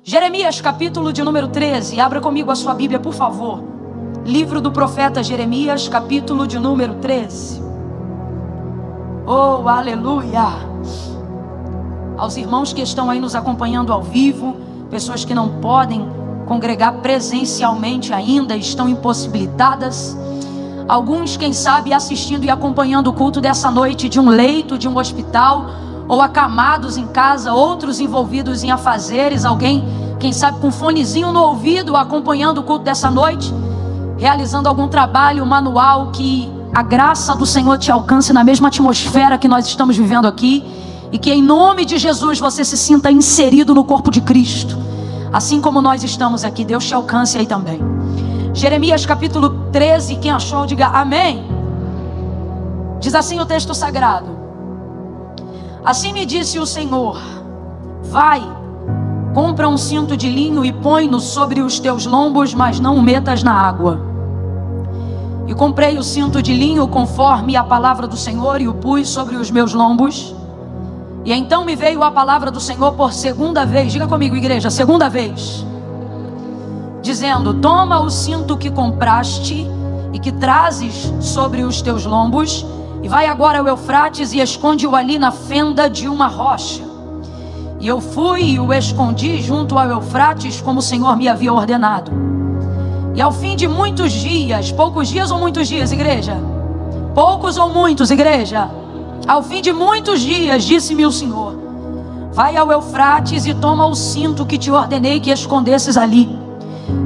Jeremias, capítulo de número 13. Abra comigo a sua Bíblia, por favor. Livro do profeta Jeremias, capítulo de número 13. Oh, aleluia! Aos irmãos que estão aí nos acompanhando ao vivo, pessoas que não podem congregar presencialmente ainda, estão impossibilitadas. Alguns, quem sabe, assistindo e acompanhando o culto dessa noite de um leito, de um hospital, ou acamados em casa, outros envolvidos em afazeres, alguém, quem sabe, com um fonezinho no ouvido, acompanhando o culto dessa noite, realizando algum trabalho manual, que a graça do Senhor te alcance na mesma atmosfera que nós estamos vivendo aqui, e que em nome de Jesus você se sinta inserido no corpo de Cristo, assim como nós estamos aqui. Deus te alcance aí também. Jeremias capítulo 13, quem achou diga amém. Diz assim o texto sagrado: assim me disse o Senhor, vai, compra um cinto de linho e põe-no sobre os teus lombos, mas não o metas na água. E comprei o cinto de linho conforme a palavra do Senhor e o pus sobre os meus lombos. E então me veio a palavra do Senhor por segunda vez, diga comigo, igreja, segunda vez, dizendo: toma o cinto que compraste e que trazes sobre os teus lombos, e vai agora ao Eufrates e esconde-o ali na fenda de uma rocha. E eu fui e o escondi junto ao Eufrates, como o Senhor me havia ordenado. E ao fim de muitos dias, poucos dias ou muitos dias, igreja? Poucos ou muitos, igreja? Ao fim de muitos dias, disse-me o Senhor: vai ao Eufrates e toma o cinto que te ordenei que escondesses ali.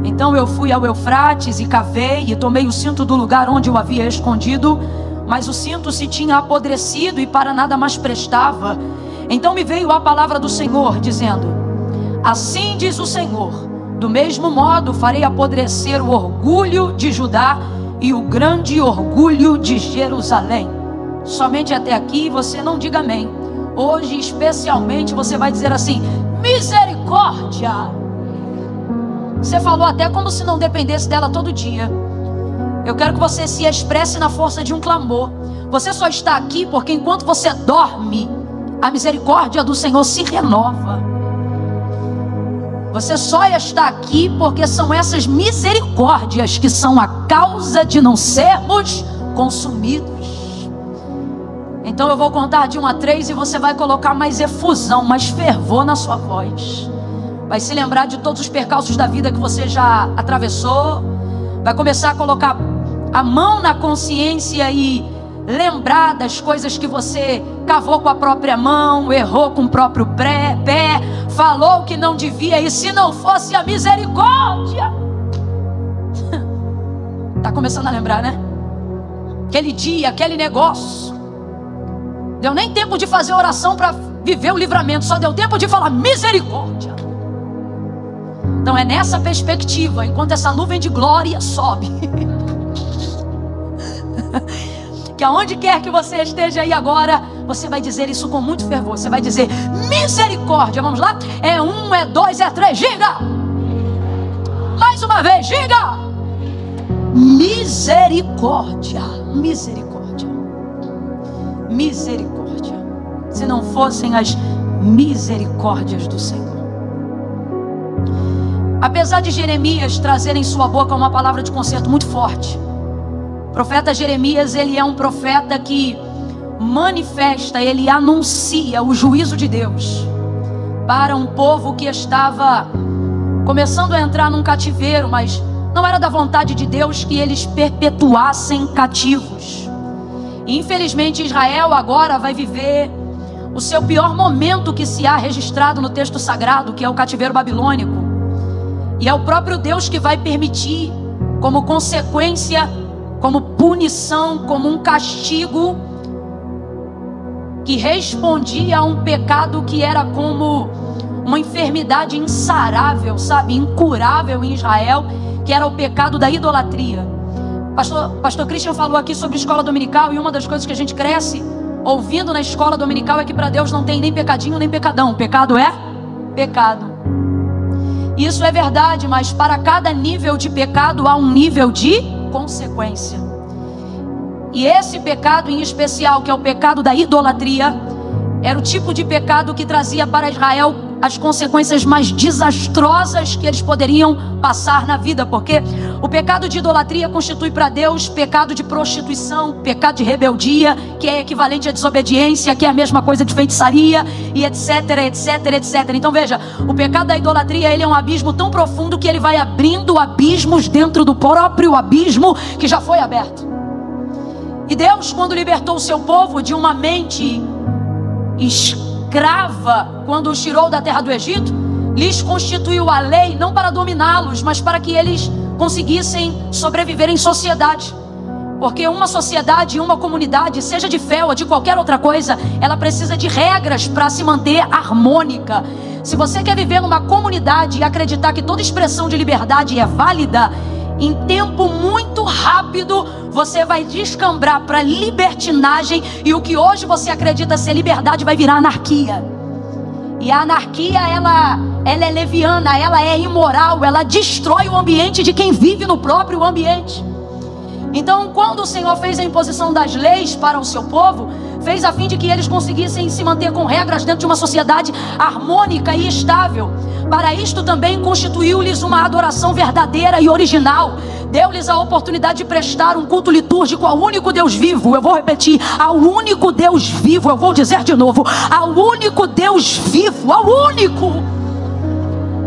Então eu fui ao Eufrates e cavei e tomei o cinto do lugar onde eu havia escondido, mas o cinto se tinha apodrecido e para nada mais prestava. Então me veio a palavra do Senhor, dizendo: assim diz o Senhor, do mesmo modo farei apodrecer o orgulho de Judá e o grande orgulho de Jerusalém. Somente até aqui você não diga amém. Hoje especialmente você vai dizer assim: misericórdia. Você falou até como se não dependesse dela todo dia. Eu quero que você se expresse na força de um clamor. Você só está aqui porque enquanto você dorme, a misericórdia do Senhor se renova. Você só está aqui porque são essas misericórdias que são a causa de não sermos consumidos. Então eu vou contar de 1 a 3 e você vai colocar mais efusão, mais fervor na sua voz. Vai se lembrar de todos os percalços da vida que você já atravessou. Vai começar a colocar a mão na consciência e lembrar das coisas que você cavou com a própria mão, errou com o próprio pé, falou que não devia, e se não fosse a misericórdia. Tá começando a lembrar, né? Aquele dia, aquele negócio. Deu nem tempo de fazer oração para viver o livramento, só deu tempo de falar misericórdia. Então é nessa perspectiva, enquanto essa nuvem de glória sobe, que aonde quer que você esteja aí agora, você vai dizer isso com muito fervor. Você vai dizer misericórdia. Vamos lá? É 1, é 2, é 3, diga! Mais uma vez, diga! Misericórdia. Misericórdia. Misericórdia. Se não fossem as misericórdias do Senhor. Apesar de Jeremias trazer em sua boca uma palavra de conserto muito forte, o profeta Jeremias, ele é um profeta que manifesta, ele anuncia o juízo de Deus para um povo que estava começando a entrar num cativeiro, mas não era da vontade de Deus que eles perpetuassem cativos. E infelizmente Israel agora vai viver o seu pior momento que se há registrado no texto sagrado, que é o cativeiro babilônico. E é o próprio Deus que vai permitir, como consequência, como punição, como um castigo, que respondia a um pecado que era como uma enfermidade insarável, incurável em Israel, que era o pecado da idolatria. Pastor Christian falou aqui sobre escola dominical, e uma das coisas que a gente cresce ouvindo na escola dominical é que para Deus não tem nem pecadinho nem pecadão. Pecado é pecado. Isso é verdade, mas para cada nível de pecado há um nível de consequência. E esse pecado em especial, que é o pecado da idolatria, era o tipo de pecado que trazia para Israel as consequências mais desastrosas que eles poderiam passar na vida, porque o pecado de idolatria constitui para Deus pecado de prostituição, pecado de rebeldia, que é equivalente à desobediência, que é a mesma coisa de feitiçaria, e etc, etc, etc. Então veja, o pecado da idolatria, ele é um abismo tão profundo que ele vai abrindo abismos dentro do próprio abismo que já foi aberto. E Deus, quando libertou o seu povo de uma mente escrava, quando os tirou da terra do Egito, lhes constituiu a lei não para dominá-los, mas para que eles conseguissem sobreviver em sociedade. Porque uma sociedade, uma comunidade, seja de fé ou de qualquer outra coisa, ela precisa de regras para se manter harmônica. Se você quer viver numa comunidade e acreditar que toda expressão de liberdade é válida, em tempo muito rápido você vai descambrar para libertinagem, e o que hoje você acredita ser liberdade vai virar anarquia. E a anarquia, ela é leviana, ela é imoral, ela destrói o ambiente de quem vive no próprio ambiente. Então, quando o Senhor fez a imposição das leis para o seu povo, fez a fim de que eles conseguissem se manter com regras dentro de uma sociedade harmônica e estável. Para isto também constituiu-lhes uma adoração verdadeira e original. Deu-lhes a oportunidade de prestar um culto litúrgico ao único Deus vivo. Eu vou repetir, ao único Deus vivo. Eu vou dizer de novo, ao único Deus vivo, ao único.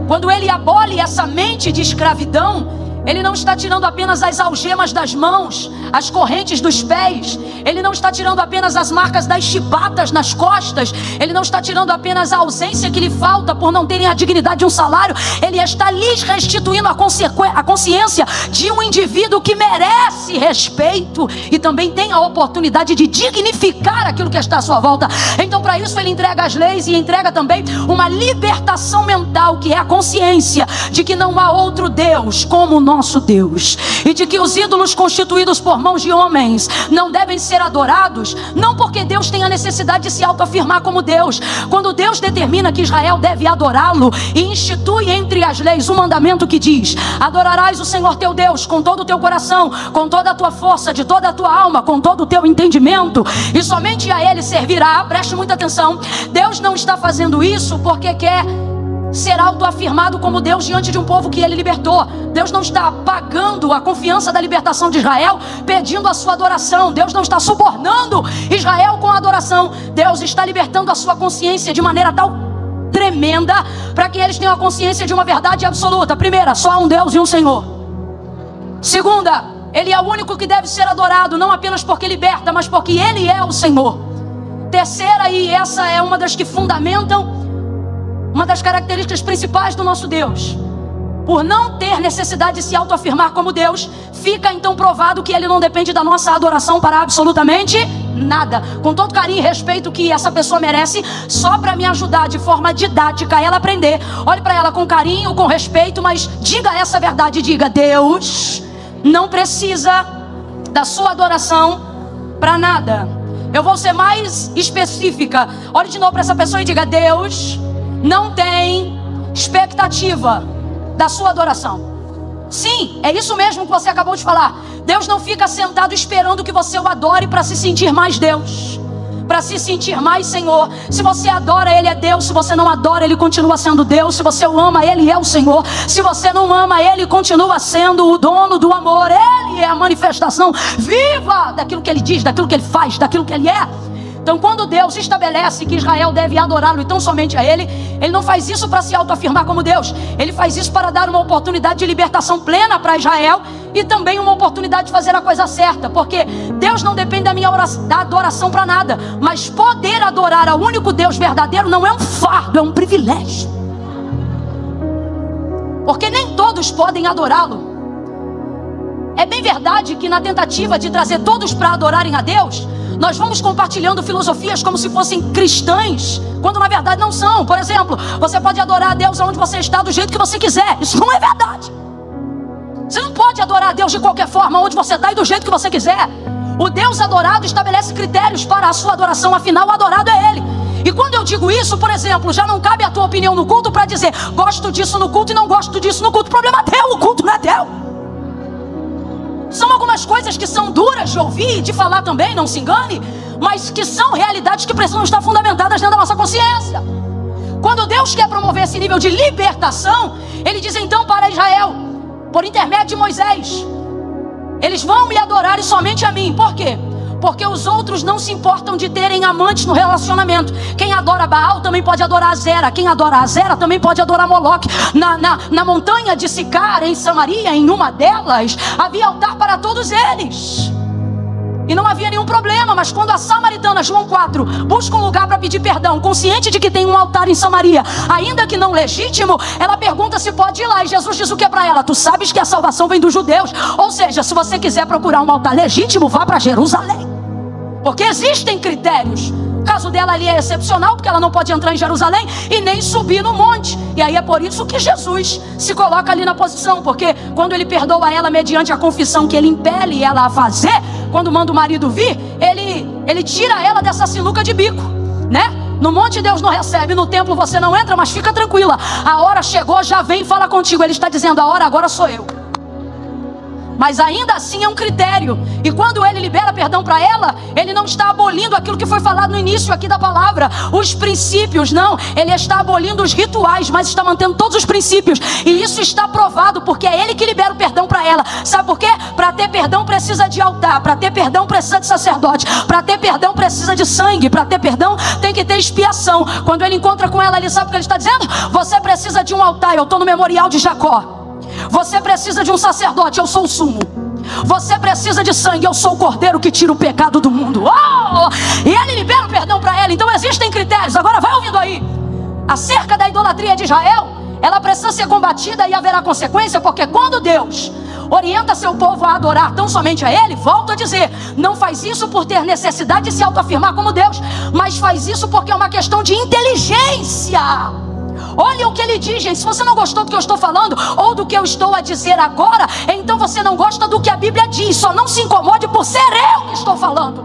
Quando ele abole essa mente de escravidão, ele não está tirando apenas as algemas das mãos, as correntes dos pés. Ele não está tirando apenas as marcas das chibatas nas costas. Ele não está tirando apenas a ausência que lhe falta por não terem a dignidade de um salário. Ele está lhes restituindo a consciência de um indivíduo que merece respeito e também tem a oportunidade de dignificar aquilo que está à sua volta. Então, para isso, ele entrega as leis e entrega também uma libertação mental, que é a consciência de que não há outro Deus como o nosso Deus, e de que os ídolos constituídos por mãos de homens não devem ser adorados, não porque Deus tenha necessidade de se autoafirmar como Deus. Quando Deus determina que Israel deve adorá-lo e institui entre as leis um mandamento que diz: adorarás o Senhor teu Deus com todo o teu coração, com toda a tua força, de toda a tua alma, com todo o teu entendimento, e somente a Ele servirá. Preste muita atenção, Deus não está fazendo isso porque quer ser autoafirmado como Deus diante de um povo que ele libertou. Deus não está pagando a confiança da libertação de Israel pedindo a sua adoração. Deus não está subornando Israel com a adoração. Deus está libertando a sua consciência de maneira tal tremenda para que eles tenham a consciência de uma verdade absoluta. Primeira, só há um Deus e um Senhor. Segunda, Ele é o único que deve ser adorado, não apenas porque liberta, mas porque Ele é o Senhor. Terceira, e essa é uma das que fundamentam uma das características principais do nosso Deus: por não ter necessidade de se autoafirmar como Deus, fica então provado que Ele não depende da nossa adoração para absolutamente nada. Com todo carinho e respeito que essa pessoa merece, só para me ajudar de forma didática a ela aprender, olhe para ela com carinho, com respeito, mas diga essa verdade, diga: Deus não precisa da sua adoração para nada. Eu vou ser mais específica, olhe de novo para essa pessoa e diga: Deus não tem expectativa da sua adoração. Sim, é isso mesmo que você acabou de falar. Deus não fica sentado esperando que você o adore para se sentir mais Deus, para se sentir mais Senhor. Se você adora, Ele é Deus. Se você não adora, Ele continua sendo Deus. Se você o ama, Ele é o Senhor. Se você não ama, Ele continua sendo o dono do amor. Ele é a manifestação viva daquilo que Ele diz, daquilo que Ele faz, daquilo que Ele é. Então, quando Deus estabelece que Israel deve adorá-lo e tão somente a Ele, Ele não faz isso para se autoafirmar como Deus. Ele faz isso para dar uma oportunidade de libertação plena para Israel e também uma oportunidade de fazer a coisa certa. Porque Deus não depende da minha da adoração para nada. Mas poder adorar ao único Deus verdadeiro não é um fardo, é um privilégio. Porque nem todos podem adorá-lo. É bem verdade que na tentativa de trazer todos para adorarem a Deus, nós vamos compartilhando filosofias como se fossem cristãs, quando na verdade não são. Por exemplo, você pode adorar a Deus onde você está, do jeito que você quiser. Isso não é verdade. Você não pode adorar a Deus de qualquer forma, onde você está e do jeito que você quiser. O Deus adorado estabelece critérios para a sua adoração. Afinal, o adorado é Ele. E quando eu digo isso, por exemplo, já não cabe a tua opinião no culto para dizer: gosto disso no culto e não gosto disso no culto. O problema é teu, o culto não é teu. São algumas coisas que são duras de ouvir e de falar também, não se engane, mas que são realidades que precisam estar fundamentadas dentro da nossa consciência. Quando Deus quer promover esse nível de libertação, Ele diz então para Israel, por intermédio de Moisés: eles vão me adorar e somente a mim. Por quê? Porque os outros não se importam de terem amantes no relacionamento. Quem adora Baal também pode adorar Azera. Quem adora Azera também pode adorar Moloque. Na montanha de Sicar, em Samaria, em uma delas, havia altar para todos eles. E não havia nenhum problema. Mas quando a samaritana, João 4, busca um lugar para pedir perdão, consciente de que tem um altar em Samaria, ainda que não legítimo, ela pergunta se pode ir lá. E Jesus diz o que para ela? Tu sabes que a salvação vem dos judeus. Ou seja, se você quiser procurar um altar legítimo, vá para Jerusalém, porque existem critérios. O caso dela ali é excepcional, porque ela não pode entrar em Jerusalém e nem subir no monte. E aí é por isso que Jesus se coloca ali na posição, porque quando Ele perdoa ela mediante a confissão que Ele impele ela a fazer, quando manda o marido vir, ele tira ela dessa sinuca de bico, né? No monte Deus não recebe, no templo você não entra, mas fica tranquila, a hora chegou, já vem e fala contigo. Ele está dizendo: a hora agora sou eu. Mas ainda assim é um critério. E quando Ele libera perdão para ela, Ele não está abolindo aquilo que foi falado no início aqui da palavra, os princípios, não. Ele está abolindo os rituais, mas está mantendo todos os princípios. E isso está provado, porque é Ele que libera o perdão para ela. Sabe por quê? Para ter perdão precisa de altar, para ter perdão precisa de sacerdote, para ter perdão precisa de sangue, para ter perdão tem que ter expiação. Quando Ele encontra com ela, Ele sabe o que Ele está dizendo? Você precisa de um altar, eu estou no memorial de Jacó. Você precisa de um sacerdote, eu sou o sumo. Você precisa de sangue, eu sou o cordeiro que tira o pecado do mundo. E Ele libera o perdão para ela. Então existem critérios. Agora vai ouvindo aí. Acerca da idolatria de Israel, ela precisa ser combatida e haverá consequência, porque quando Deus orienta seu povo a adorar tão somente a Ele, volto a dizer, não faz isso por ter necessidade de se autoafirmar como Deus, mas faz isso porque é uma questão de inteligência. Olha o que Ele diz, gente. Se você não gostou do que eu estou falando, ou do que eu estou a dizer agora, então você não gosta do que a Bíblia diz. Só não se incomode por ser eu que estou falando,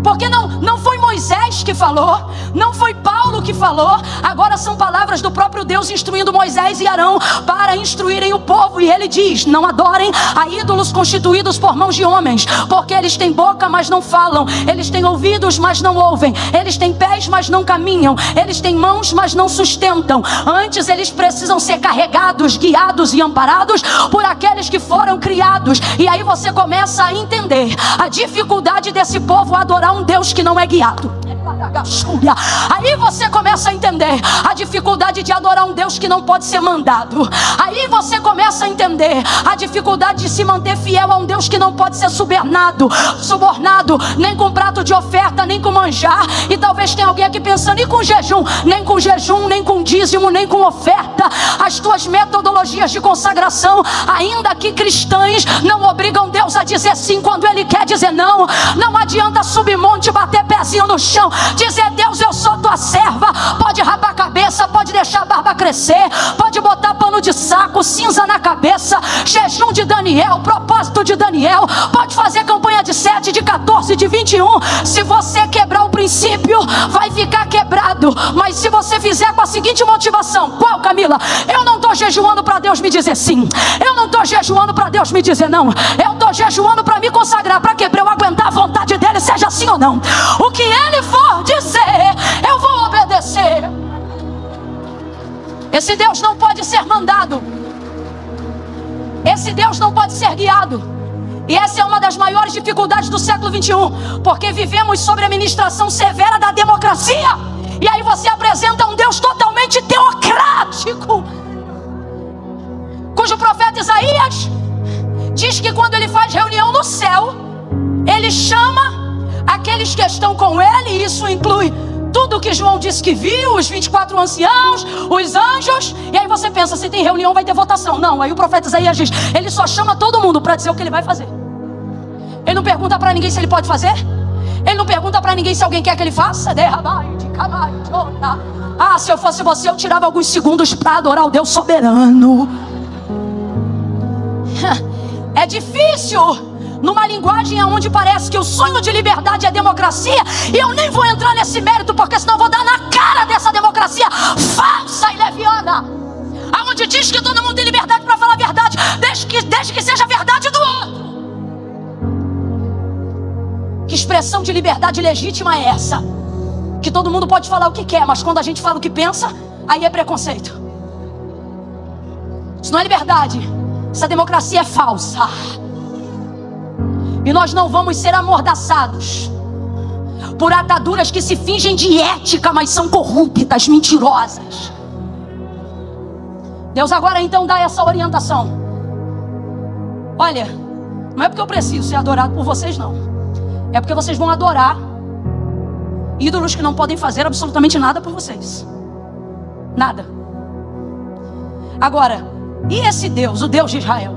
porque não foi Moisés que falou, não foi Paulo que falou. Agora são palavras do próprio Deus instruindo Moisés e Arão para instruírem o povo. E Ele diz: não adorem a ídolos constituídos por mãos de homens, porque eles têm boca, mas não falam, eles têm ouvidos, mas não ouvem, eles têm pés, mas não caminham, eles têm mãos, mas não sustentam. Antes eles precisam ser carregados, guiados e amparados por aqueles que foram criados. E aí você começa a entender a dificuldade desse povo adorar um Deus que não é guiado. Aí você começa a entender a dificuldade de adorar um Deus que não pode ser mandado. Aí você começa a entender a dificuldade de se manter fiel a um Deus que não pode ser subornado, nem com prato de oferta, nem com manjar. E talvez tenha alguém aqui pensando: e com jejum? Nem com jejum, nem com dízimo, nem com oferta. As tuas metodologias de consagração, ainda que cristãs, não obrigam Deus a dizer sim quando Ele quer dizer não. Não adianta subir monte, bater pezinho no chão, dizer: Deus, eu sou tua serva. Pode rapar a cabeça, pode deixar a barba crescer, pode botar pano de saco, cinza na cabeça, jejum de Daniel, propósito de Daniel, pode fazer campanha de 7, de 14, de 21. Se você quebrar o princípio, vai ficar quebrado. Mas se você fizer com a seguinte motivação: qual, Camila? Eu não estou jejuando para Deus me dizer sim, eu não estou jejuando para Deus me dizer não, eu estou jejuando para me consagrar, para que para eu aguentar a vontade dEle, seja sim ou não. O que Ele for dizer, eu vou obedecer. Esse Deus não pode ser mandado, esse Deus não pode ser guiado. E essa é uma das maiores dificuldades do século 21, porque vivemos sobre a ministração severa da democracia. E aí você apresenta um Deus totalmente teocrático, cujo profeta Isaías diz que quando ele faz reunião no céu, ele chama aqueles que estão com ele, e isso inclui tudo que João disse que viu, os 24 anciãos, os anjos. E aí você pensa: se tem reunião vai ter votação. Não, aí o profeta Isaías diz, ele só chama todo mundo para dizer o que ele vai fazer. Ele não pergunta para ninguém se ele pode fazer, ele não pergunta para ninguém se alguém quer que ele faça. Ah, se eu fosse você, eu tirava alguns segundos para adorar o Deus soberano. É difícil numa linguagem onde parece que o sonho de liberdade é democracia. E eu nem vou entrar nesse mérito, porque senão eu vou dar na cara dessa democracia falsa e leviana, aonde diz que todo mundo tem liberdade para falar a verdade, desde que seja a verdade do outro. Que expressão de liberdade legítima é essa? que todo mundo pode falar o que quer, mas quando a gente fala o que pensa, aí é preconceito. Isso não é liberdade. Essa democracia é falsa. E nós não vamos ser amordaçados por ataduras que se fingem de ética, mas são corruptas, mentirosas. Deus agora então dá essa orientação. Olha, não é porque eu preciso ser adorado por vocês, não. É porque vocês vão adorar ídolos que não podem fazer absolutamente nada por vocês. Nada. Agora, e esse Deus, o Deus de Israel,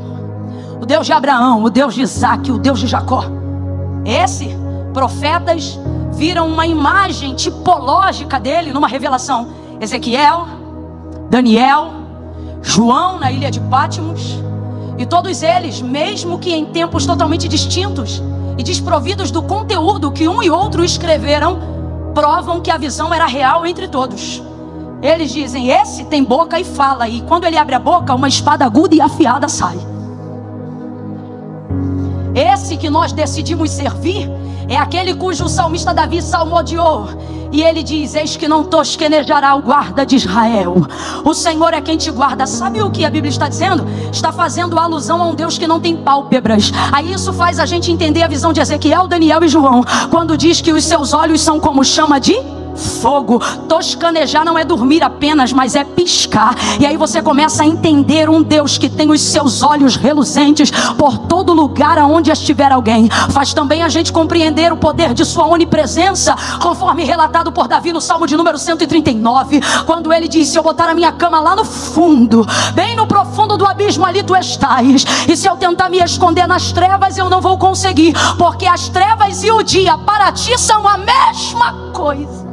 o Deus de Abraão, o Deus de Isaac, o Deus de Jacó? Esse, profetas viram uma imagem tipológica dele numa revelação. Ezequiel, Daniel, João na ilha de Patmos. E todos eles, mesmo que em tempos totalmente distintos e desprovidos do conteúdo que um e outro escreveram, provam que a visão era real entre todos. Eles dizem: esse tem boca e fala, e quando ele abre a boca, uma espada aguda e afiada sai. Esse que nós decidimos servir é aquele cujo salmista Davi salmodiou. E ele diz: eis que não tosquenejará o guarda de Israel. O Senhor é quem te guarda. Sabe o que a Bíblia está dizendo? Está fazendo alusão a um Deus que não tem pálpebras. Aí isso faz a gente entender a visão de Ezequiel, Daniel e João, quando diz que os seus olhos são como chama de fogo. Toscanejar não é dormir apenas, mas é piscar. E aí você começa a entender um Deus que tem os seus olhos reluzentes por todo lugar aonde estiver alguém. Faz também a gente compreender o poder de sua onipresença, conforme relatado por Davi no Salmo de número 139, quando ele diz: se eu botar a minha cama lá no fundo, bem no profundo do abismo, ali tu estás. E se eu tentar me esconder nas trevas, eu não vou conseguir, porque as trevas e o dia para ti são a mesma coisa.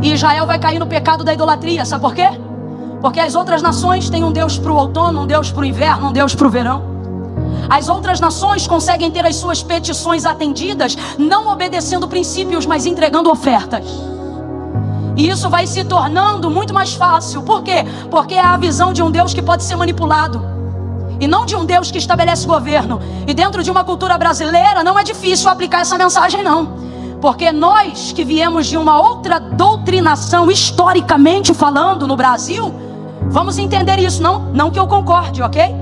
E Israel vai cair no pecado da idolatria. Sabe por quê? Porque as outras nações têm um Deus para o outono, um Deus para o inverno, um Deus para o verão. As outras nações conseguem ter as suas petições atendidas, não obedecendo princípios, mas entregando ofertas. E isso vai se tornando muito mais fácil. Por quê? Porque é a visão de um Deus que pode ser manipulado, e não de um Deus que estabelece governo. E dentro de uma cultura brasileira não é difícil aplicar essa mensagem, não. Porque nós que viemos de uma outra doutrinação, historicamente falando, no Brasil, vamos entender isso. Não que eu concorde, ok?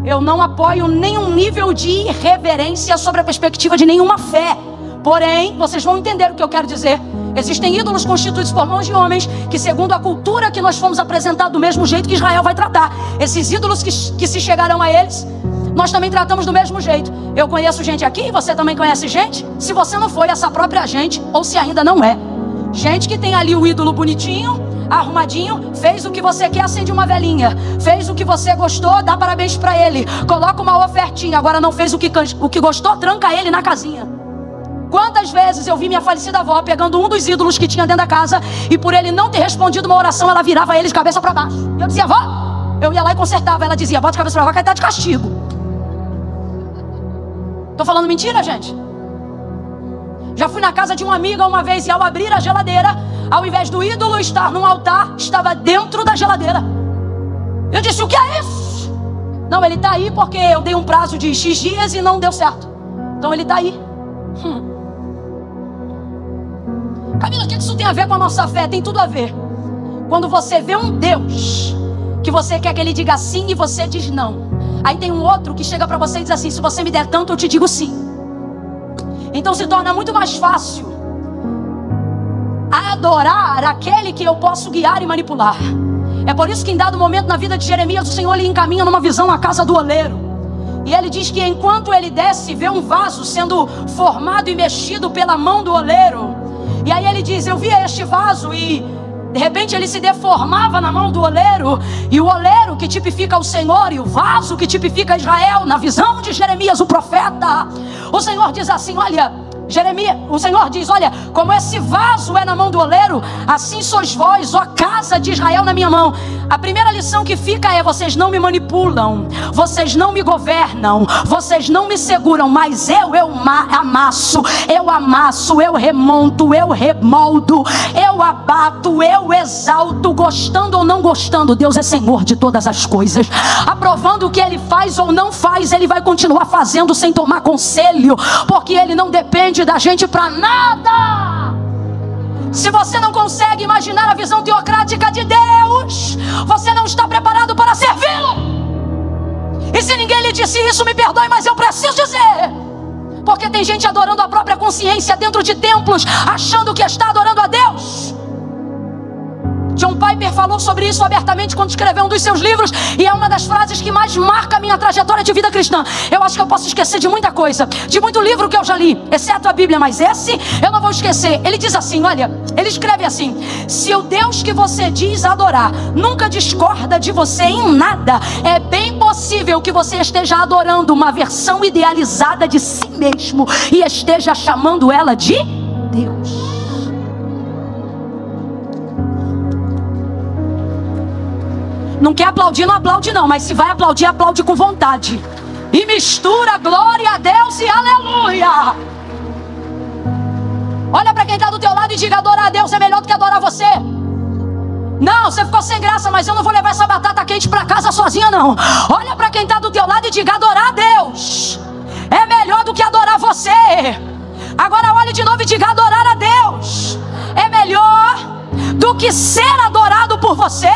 Eu não apoio nenhum nível de irreverência sobre a perspectiva de nenhuma fé. Porém, vocês vão entender o que eu quero dizer. Existem ídolos constituídos por mãos de homens que, segundo a cultura que nós fomos apresentados, do mesmo jeito que Israel vai tratar. Esses ídolos que se chegarão a eles, nós também tratamos do mesmo jeito. Eu conheço gente aqui, você também conhece gente. Se você não foi essa própria gente, ou se ainda não é, gente que tem ali o ídolo bonitinho, arrumadinho, fez o que você quer, acende uma velinha, fez o que você gostou, dá parabéns pra ele, coloca uma ofertinha. Agora não fez o que gostou, tranca ele na casinha. Quantas vezes eu vi minha falecida avó pegando um dos ídolos que tinha dentro da casa, e por ele não ter respondido uma oração, ela virava ele de cabeça para baixo. E eu dizia: avó, eu ia lá e consertava. Ela dizia: bota de cabeça para baixo, que tá de castigo. Tô falando mentira, gente? Já fui na casa de uma amiga uma vez, e ao abrir a geladeira, ao invés do ídolo estar num altar, estava dentro da geladeira. Eu disse: o que é isso? Não, ele está aí porque eu dei um prazo de X dias e não deu certo. Então ele está aí. Camila, o que isso tem a ver com a nossa fé? Tem tudo a ver. Quando você vê um Deus que você quer que ele diga sim e você diz não, aí tem um outro que chega para você e diz assim: se você me der tanto, eu te digo sim. Então se torna muito mais fácil adorar aquele que eu posso guiar e manipular. É por isso que em dado momento na vida de Jeremias, o Senhor lhe encaminha numa visão a casa do oleiro. E ele diz que enquanto ele desce, vê um vaso sendo formado e mexido pela mão do oleiro. E aí ele diz: eu via este vaso e de repente ele se deformava na mão do oleiro. E o oleiro que tipifica o Senhor, e o vaso que tipifica Israel, na visão de Jeremias o profeta, o Senhor diz assim: olha, Jeremias, o Senhor diz: olha, como esse vaso é na mão do oleiro, assim sois vós, ó casa de Israel, na minha mão. A primeira lição que fica é: vocês não me manipulam, vocês não me governam, vocês não me seguram, mas eu amasso, eu remonto, eu remoldo, eu abato, eu exalto, gostando ou não gostando. Deus é Senhor de todas as coisas. Aprovando o que Ele faz ou não faz, Ele vai continuar fazendo sem tomar conselho, porque Ele não depende da gente para nada. Se você não consegue imaginar a visão teocrática de Deus, você não está preparado para servi-lo. E se ninguém lhe disse isso, me perdoe, mas eu preciso dizer, porque tem gente adorando a própria consciência dentro de templos, achando que está adorando a Deus. John Piper falou sobre isso abertamente quando escreveu um dos seus livros, e é uma das frases que mais marca a minha trajetória de vida cristã. Eu acho que eu posso esquecer de muita coisa, de muito livro que eu já li, exceto a Bíblia, mas esse eu não vou esquecer. Ele diz assim, olha, ele escreve assim: se o Deus que você diz adorar nunca discorda de você em nada, é bem possível que você esteja adorando uma versão idealizada de si mesmo e esteja chamando ela de Deus. Não quer aplaudir, não aplaude não, mas se vai aplaudir, aplaude com vontade. E mistura glória a Deus e aleluia. Olha para quem está do teu lado e diga: adorar a Deus é melhor do que adorar você. Não, você ficou sem graça, mas eu não vou levar essa batata quente para casa sozinha não. Olha para quem está do teu lado e diga: adorar a Deus é melhor do que adorar você. Agora olhe de novo e diga: adorar a Deus é melhor do que ser adorado por você.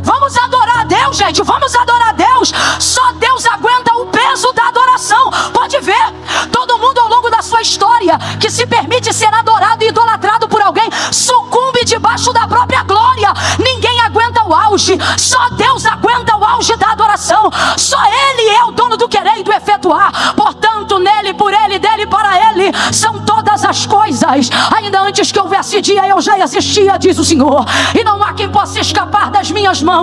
Vamos adorar a Deus, gente, vamos adorar a Deus. Só Deus aguenta o peso da adoração. Pode ver, todo mundo ao longo da sua história que se permite ser adorado e idolatrado por alguém sucumbe debaixo da própria glória. Ninguém aguenta o auge, só Deus aguenta o auge da adoração. Só Ele é o dono do querer e do efetuar. Portanto, nele, por Ele, dele, para Ele são todas as coisas. Ainda antes que houvesse dia, eu já existia, diz o Senhor, e não há quem possa escapar das minhas mãos.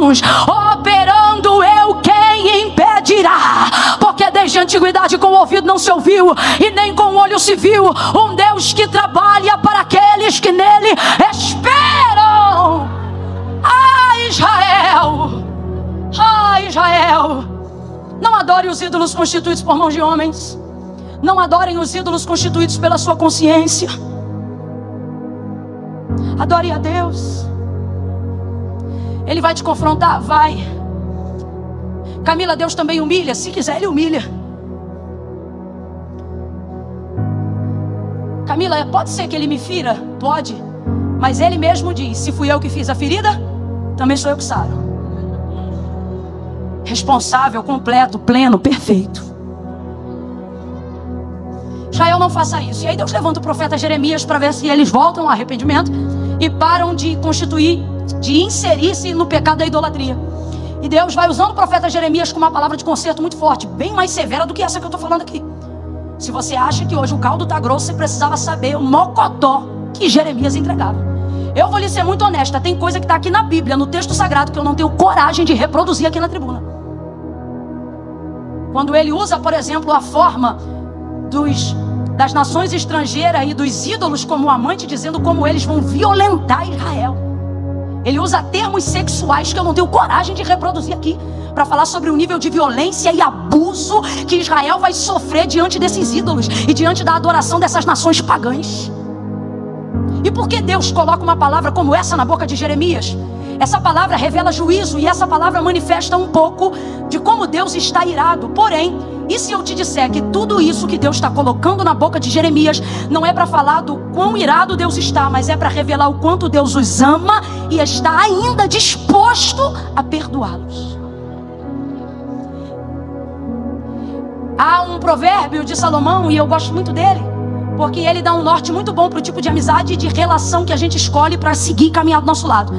Operando eu, quem impedirá? Porque desde a antiguidade com o ouvido não se ouviu e nem com o olho se viu um Deus que trabalha para aqueles que nele esperam. Ah, Israel! Ah, Israel! Não adore os ídolos constituídos por mãos de homens. Não adorem os ídolos constituídos pela sua consciência. Adore a Deus. Ele vai te confrontar? Vai. Camila, Deus também humilha? Se quiser, Ele humilha. Camila, pode ser que Ele me fira? Pode. Mas Ele mesmo diz: se fui eu que fiz a ferida, também sou eu que saro. Responsável, completo, pleno, perfeito. Israel, não faça isso. E aí Deus levanta o profeta Jeremias para ver se eles voltam ao arrependimento e param de inserir-se no pecado da idolatria. E Deus vai usando o profeta Jeremias com uma palavra de conserto muito forte, bem mais severa do que essa que eu estou falando aqui. Se você acha que hoje o caldo está grosso, você precisava saber o mocotó que Jeremias entregava. Eu vou lhe ser muito honesta, tem coisa que está aqui na Bíblia, no texto sagrado, que eu não tenho coragem de reproduzir aqui na tribuna. Quando ele usa, por exemplo, a forma das nações estrangeiras e dos ídolos como amante, dizendo como eles vão violentar Israel. Ele usa termos sexuais que eu não tenho coragem de reproduzir aqui, para falar sobre o nível de violência e abuso que Israel vai sofrer diante desses ídolos e diante da adoração dessas nações pagãs. E por que Deus coloca uma palavra como essa na boca de Jeremias? Essa palavra revela juízo e essa palavra manifesta um pouco de como Deus está irado. Porém, e se eu te disser que tudo isso que Deus está colocando na boca de Jeremias não é para falar do quão irado Deus está, mas é para revelar o quanto Deus os ama e está ainda disposto a perdoá-los. Há um provérbio de Salomão, e eu gosto muito dele, porque ele dá um norte muito bom para o tipo de amizade e de relação que a gente escolhe para seguir e caminhar do nosso lado.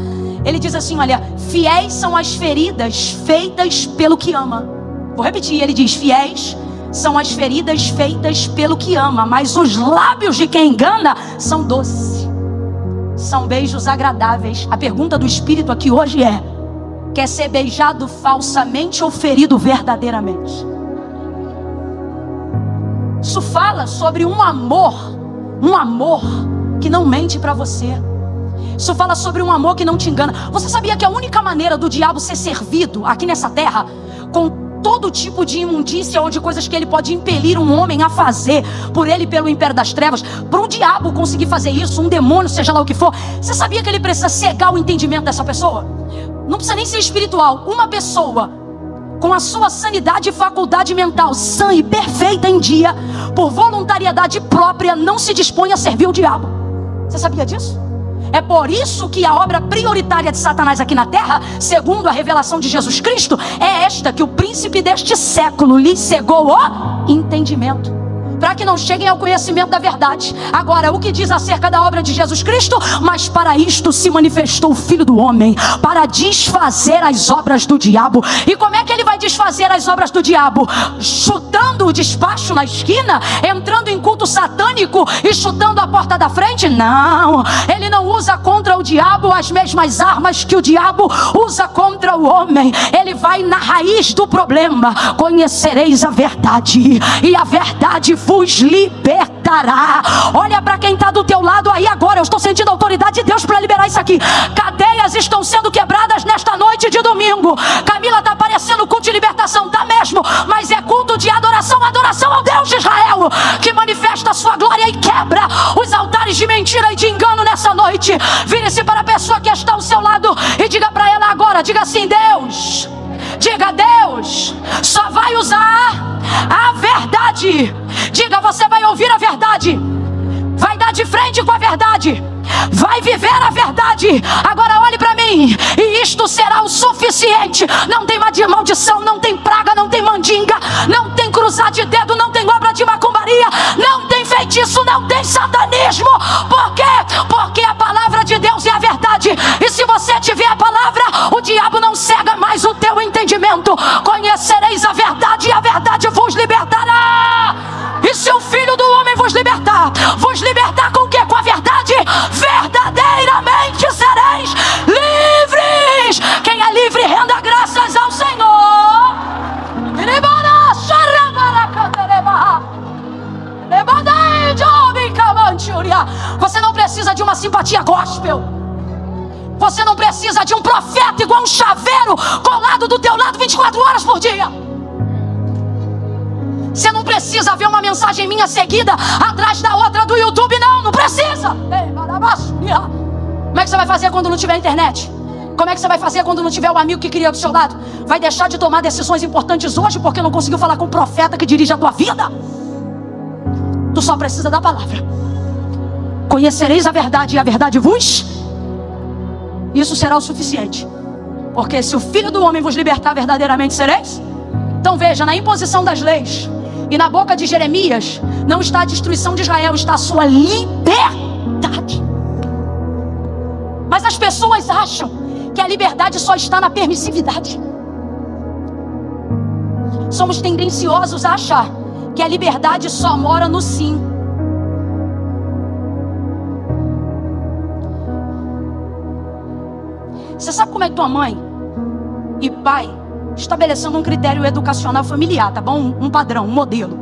Ele diz assim, olha: fiéis são as feridas feitas pelo que ama. Vou repetir, ele diz: fiéis são as feridas feitas pelo que ama, mas os lábios de quem engana são doces, são beijos agradáveis. A pergunta do Espírito aqui hoje é: quer ser beijado falsamente ou ferido verdadeiramente? Isso fala sobre um amor um amor que não mente para você. Isso fala sobre um amor que não te engana. Você sabia que a única maneira do diabo ser servido aqui nessa terra, com todo tipo de imundícia ou de coisas que ele pode impelir um homem a fazer, por ele pelo império das trevas, para um diabo conseguir fazer isso, um demônio, seja lá o que for, você sabia que ele precisa cegar o entendimento dessa pessoa? Não precisa nem ser espiritual. Uma pessoa com a sua sanidade e faculdade mental sã e perfeita em dia, por voluntariedade própria, não se dispõe a servir o diabo. Você sabia disso? É por isso que a obra prioritária de Satanás aqui na terra, segundo a revelação de Jesus Cristo, é esta: que o príncipe deste século lhe cegou o entendimento, para que não cheguem ao conhecimento da verdade. Agora, o que diz acerca da obra de Jesus Cristo? Mas para isto se manifestou o Filho do Homem, para desfazer as obras do diabo. E como é que ele vai desfazer as obras do diabo? Chutando o despacho na esquina? Entrando em culto satânico e chutando a porta da frente? Não, ele não usa contra o diabo as mesmas armas que o diabo usa contra o homem. Ele vai na raiz do problema. Conhecereis a verdade, e a verdade vos libertará. Olha para quem está do teu lado aí agora. Eu estou sentindo a autoridade de Deus para liberar isso aqui. Cadeias estão sendo quebradas nesta noite de domingo. Camila, está parecendo culto de libertação, tá mesmo? Mas é culto de adoração, adoração ao Deus de Israel, que manifesta a sua glória e quebra os altares de mentira e de engano nessa noite. Vire-se para a pessoa que está ao seu lado e diga para ela agora, diga assim: Deus, diga, Deus só vai usar a verdade. Diga, você vai ouvir a verdade, vai dar de frente com a verdade, vai viver a verdade. Agora olhe para mim, e isto será o suficiente. Não tem maldição, não tem praga, não tem mandinga, não tem cruzar de dedo, não tem obra de macumbaria, não tem feitiço, não tem satanismo. Por quê? Porque a palavra de Deus é a verdade. E se você tiver a palavra, o diabo não cega mais o teu entendimento. Conhecereis a verdade, e a verdade vos libertará. E se o Filho do Homem vos libertar com o quê? Com a verdade. Verdadeiramente sereis livres. Quem é livre, renda graças ao Senhor. Você não precisa de uma simpatia gospel. Você não precisa de um profeta igual um chaveiro colado do teu lado 24 horas por dia. Você não precisa ver uma mensagem minha seguida atrás da outra do YouTube. Não precisa. Como é que você vai fazer quando não tiver internet? Como é que você vai fazer quando não tiver o amigo que queria do seu lado? Vai deixar de tomar decisões importantes hoje porque não conseguiu falar com o profeta que dirige a tua vida? Tu só precisa da palavra. Conhecereis a verdade, e a verdade vos... Isso será o suficiente. Porque se o Filho do Homem vos libertar, verdadeiramente sereis. Então veja, na imposição das leis e na boca de Jeremias, não está a destruição de Israel, está a sua liberdade. Mas as pessoas acham que a liberdade só está na permissividade. Somos tendenciosos a achar que a liberdade só mora no sim. Você sabe como é que tua mãe e pai estabelecendo um critério educacional familiar, tá bom? Um padrão, um modelo.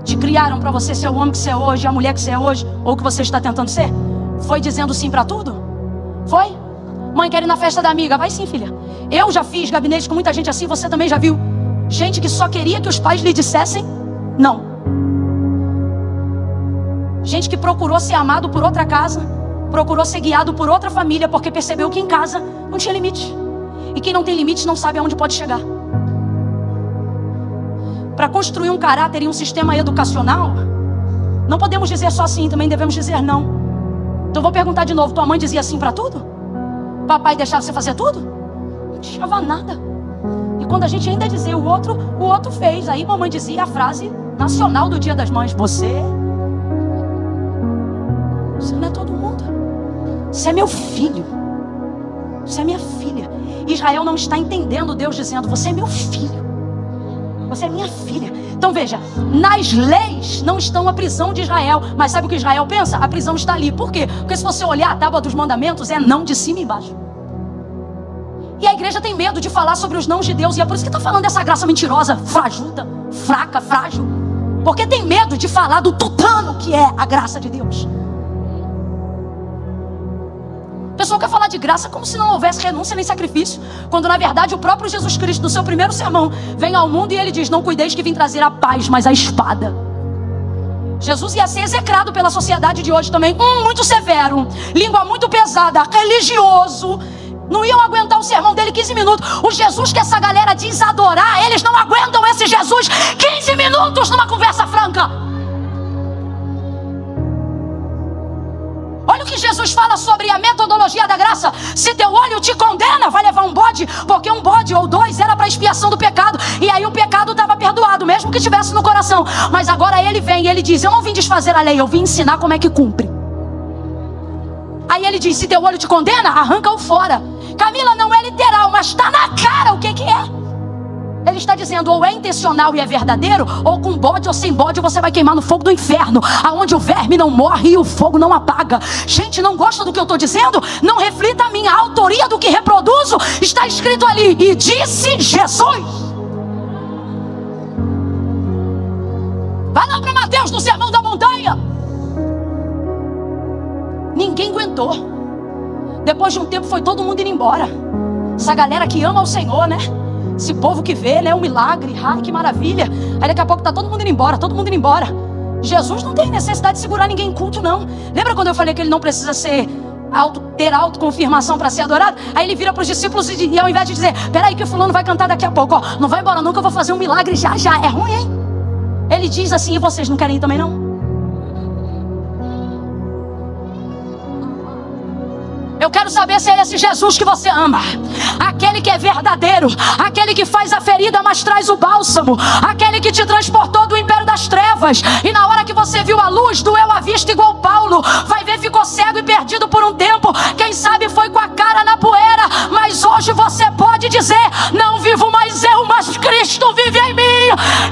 Te criaram para você ser o homem que você é hoje, a mulher que você é hoje, ou que você está tentando ser? Foi dizendo sim para tudo? Foi? Mãe, quer ir na festa da amiga? Vai sim, filha. Eu já fiz gabinete com muita gente assim, você também já viu. Gente que só queria que os pais lhe dissessem não. Gente que procurou ser amado por outra casa, procurou ser guiado por outra família, porque percebeu que em casa não tinha limite. E quem não tem limite não sabe aonde pode chegar. Para construir um caráter e um sistema educacional, não podemos dizer só sim, também devemos dizer não. Então vou perguntar de novo, tua mãe dizia sim para tudo? Papai deixava você fazer tudo? Não deixava nada. E quando a gente ainda dizia o outro fez. Aí mamãe dizia a frase nacional do Dia das Mães: Você não é todo mundo. Você é meu filho. Você é minha filha. Israel não está entendendo Deus dizendo: você é meu filho, você é minha filha. Então veja, nas leis não estão a prisão de Israel. Mas sabe o que Israel pensa? A prisão está ali. Por quê? Porque se você olhar a tábua dos mandamentos, é não de cima e embaixo. E a igreja tem medo de falar sobre os nãos de Deus. E é por isso que está falando dessa graça mentirosa, frajuta, fraca, frágil. Porque tem medo de falar do tutano que é a graça de Deus. O pessoal quer falar de graça como se não houvesse renúncia nem sacrifício, quando na verdade o próprio Jesus Cristo, no seu primeiro sermão, vem ao mundo e ele diz: não cuideis que vim trazer a paz, mas a espada. Jesus ia ser execrado pela sociedade de hoje também. Muito severo, língua muito pesada, religioso. Não iam aguentar o sermão dele 15 minutos. O Jesus que essa galera diz adorar, eles não aguentam esse Jesus 15 minutos numa conversa franca. Olha o que Jesus fala sobre a metodologia da graça. Se teu olho te condena, vai levar um bode, porque um bode ou dois era para expiação do pecado. E aí o pecado estava perdoado, mesmo que estivesse no coração. Mas agora ele vem e ele diz: eu não vim desfazer a lei, eu vim ensinar como é que cumpre. Aí ele diz: se teu olho te condena, arranca-o fora. Camila, não é literal, mas está na cara o que é. Ele está dizendo: ou é intencional e é verdadeiro, ou com bode ou sem bode você vai queimar no fogo do inferno, aonde o verme não morre e o fogo não apaga. Gente, não gosta do que eu estou dizendo? Não reflita a minha autoria do que reproduzo. Está escrito ali: e disse Jesus. Vai lá para Mateus, no Sermão da Montanha. Ninguém aguentou. Depois de um tempo foi todo mundo indo embora. Essa galera que ama o Senhor, né? Esse povo que vê, né? Um milagre. Ai, que maravilha. Aí daqui a pouco tá todo mundo indo embora. Todo mundo indo embora. Jesus não tem necessidade de segurar ninguém em culto, não. Lembra quando eu falei que ele não precisa ter autoconfirmação para ser adorado? Aí ele vira para os discípulos e ao invés de dizer: peraí que o fulano vai cantar daqui a pouco, ó, não vai embora não que eu vou fazer um milagre já. É ruim, hein? Ele diz assim: e vocês não querem ir também não? Eu quero saber se é esse Jesus que você ama. Aquele que é verdadeiro. Aquele que faz a ferida, mas traz o bálsamo. Aquele que te transportou do império das trevas. E na hora que você viu a luz, doeu a vista igual Paulo. Vai ver, ficou cego e perdido por um tempo. Quem sabe foi com a cara na poeira. Mas hoje você pode dizer: não vivo mais eu, mas Cristo vive em mim.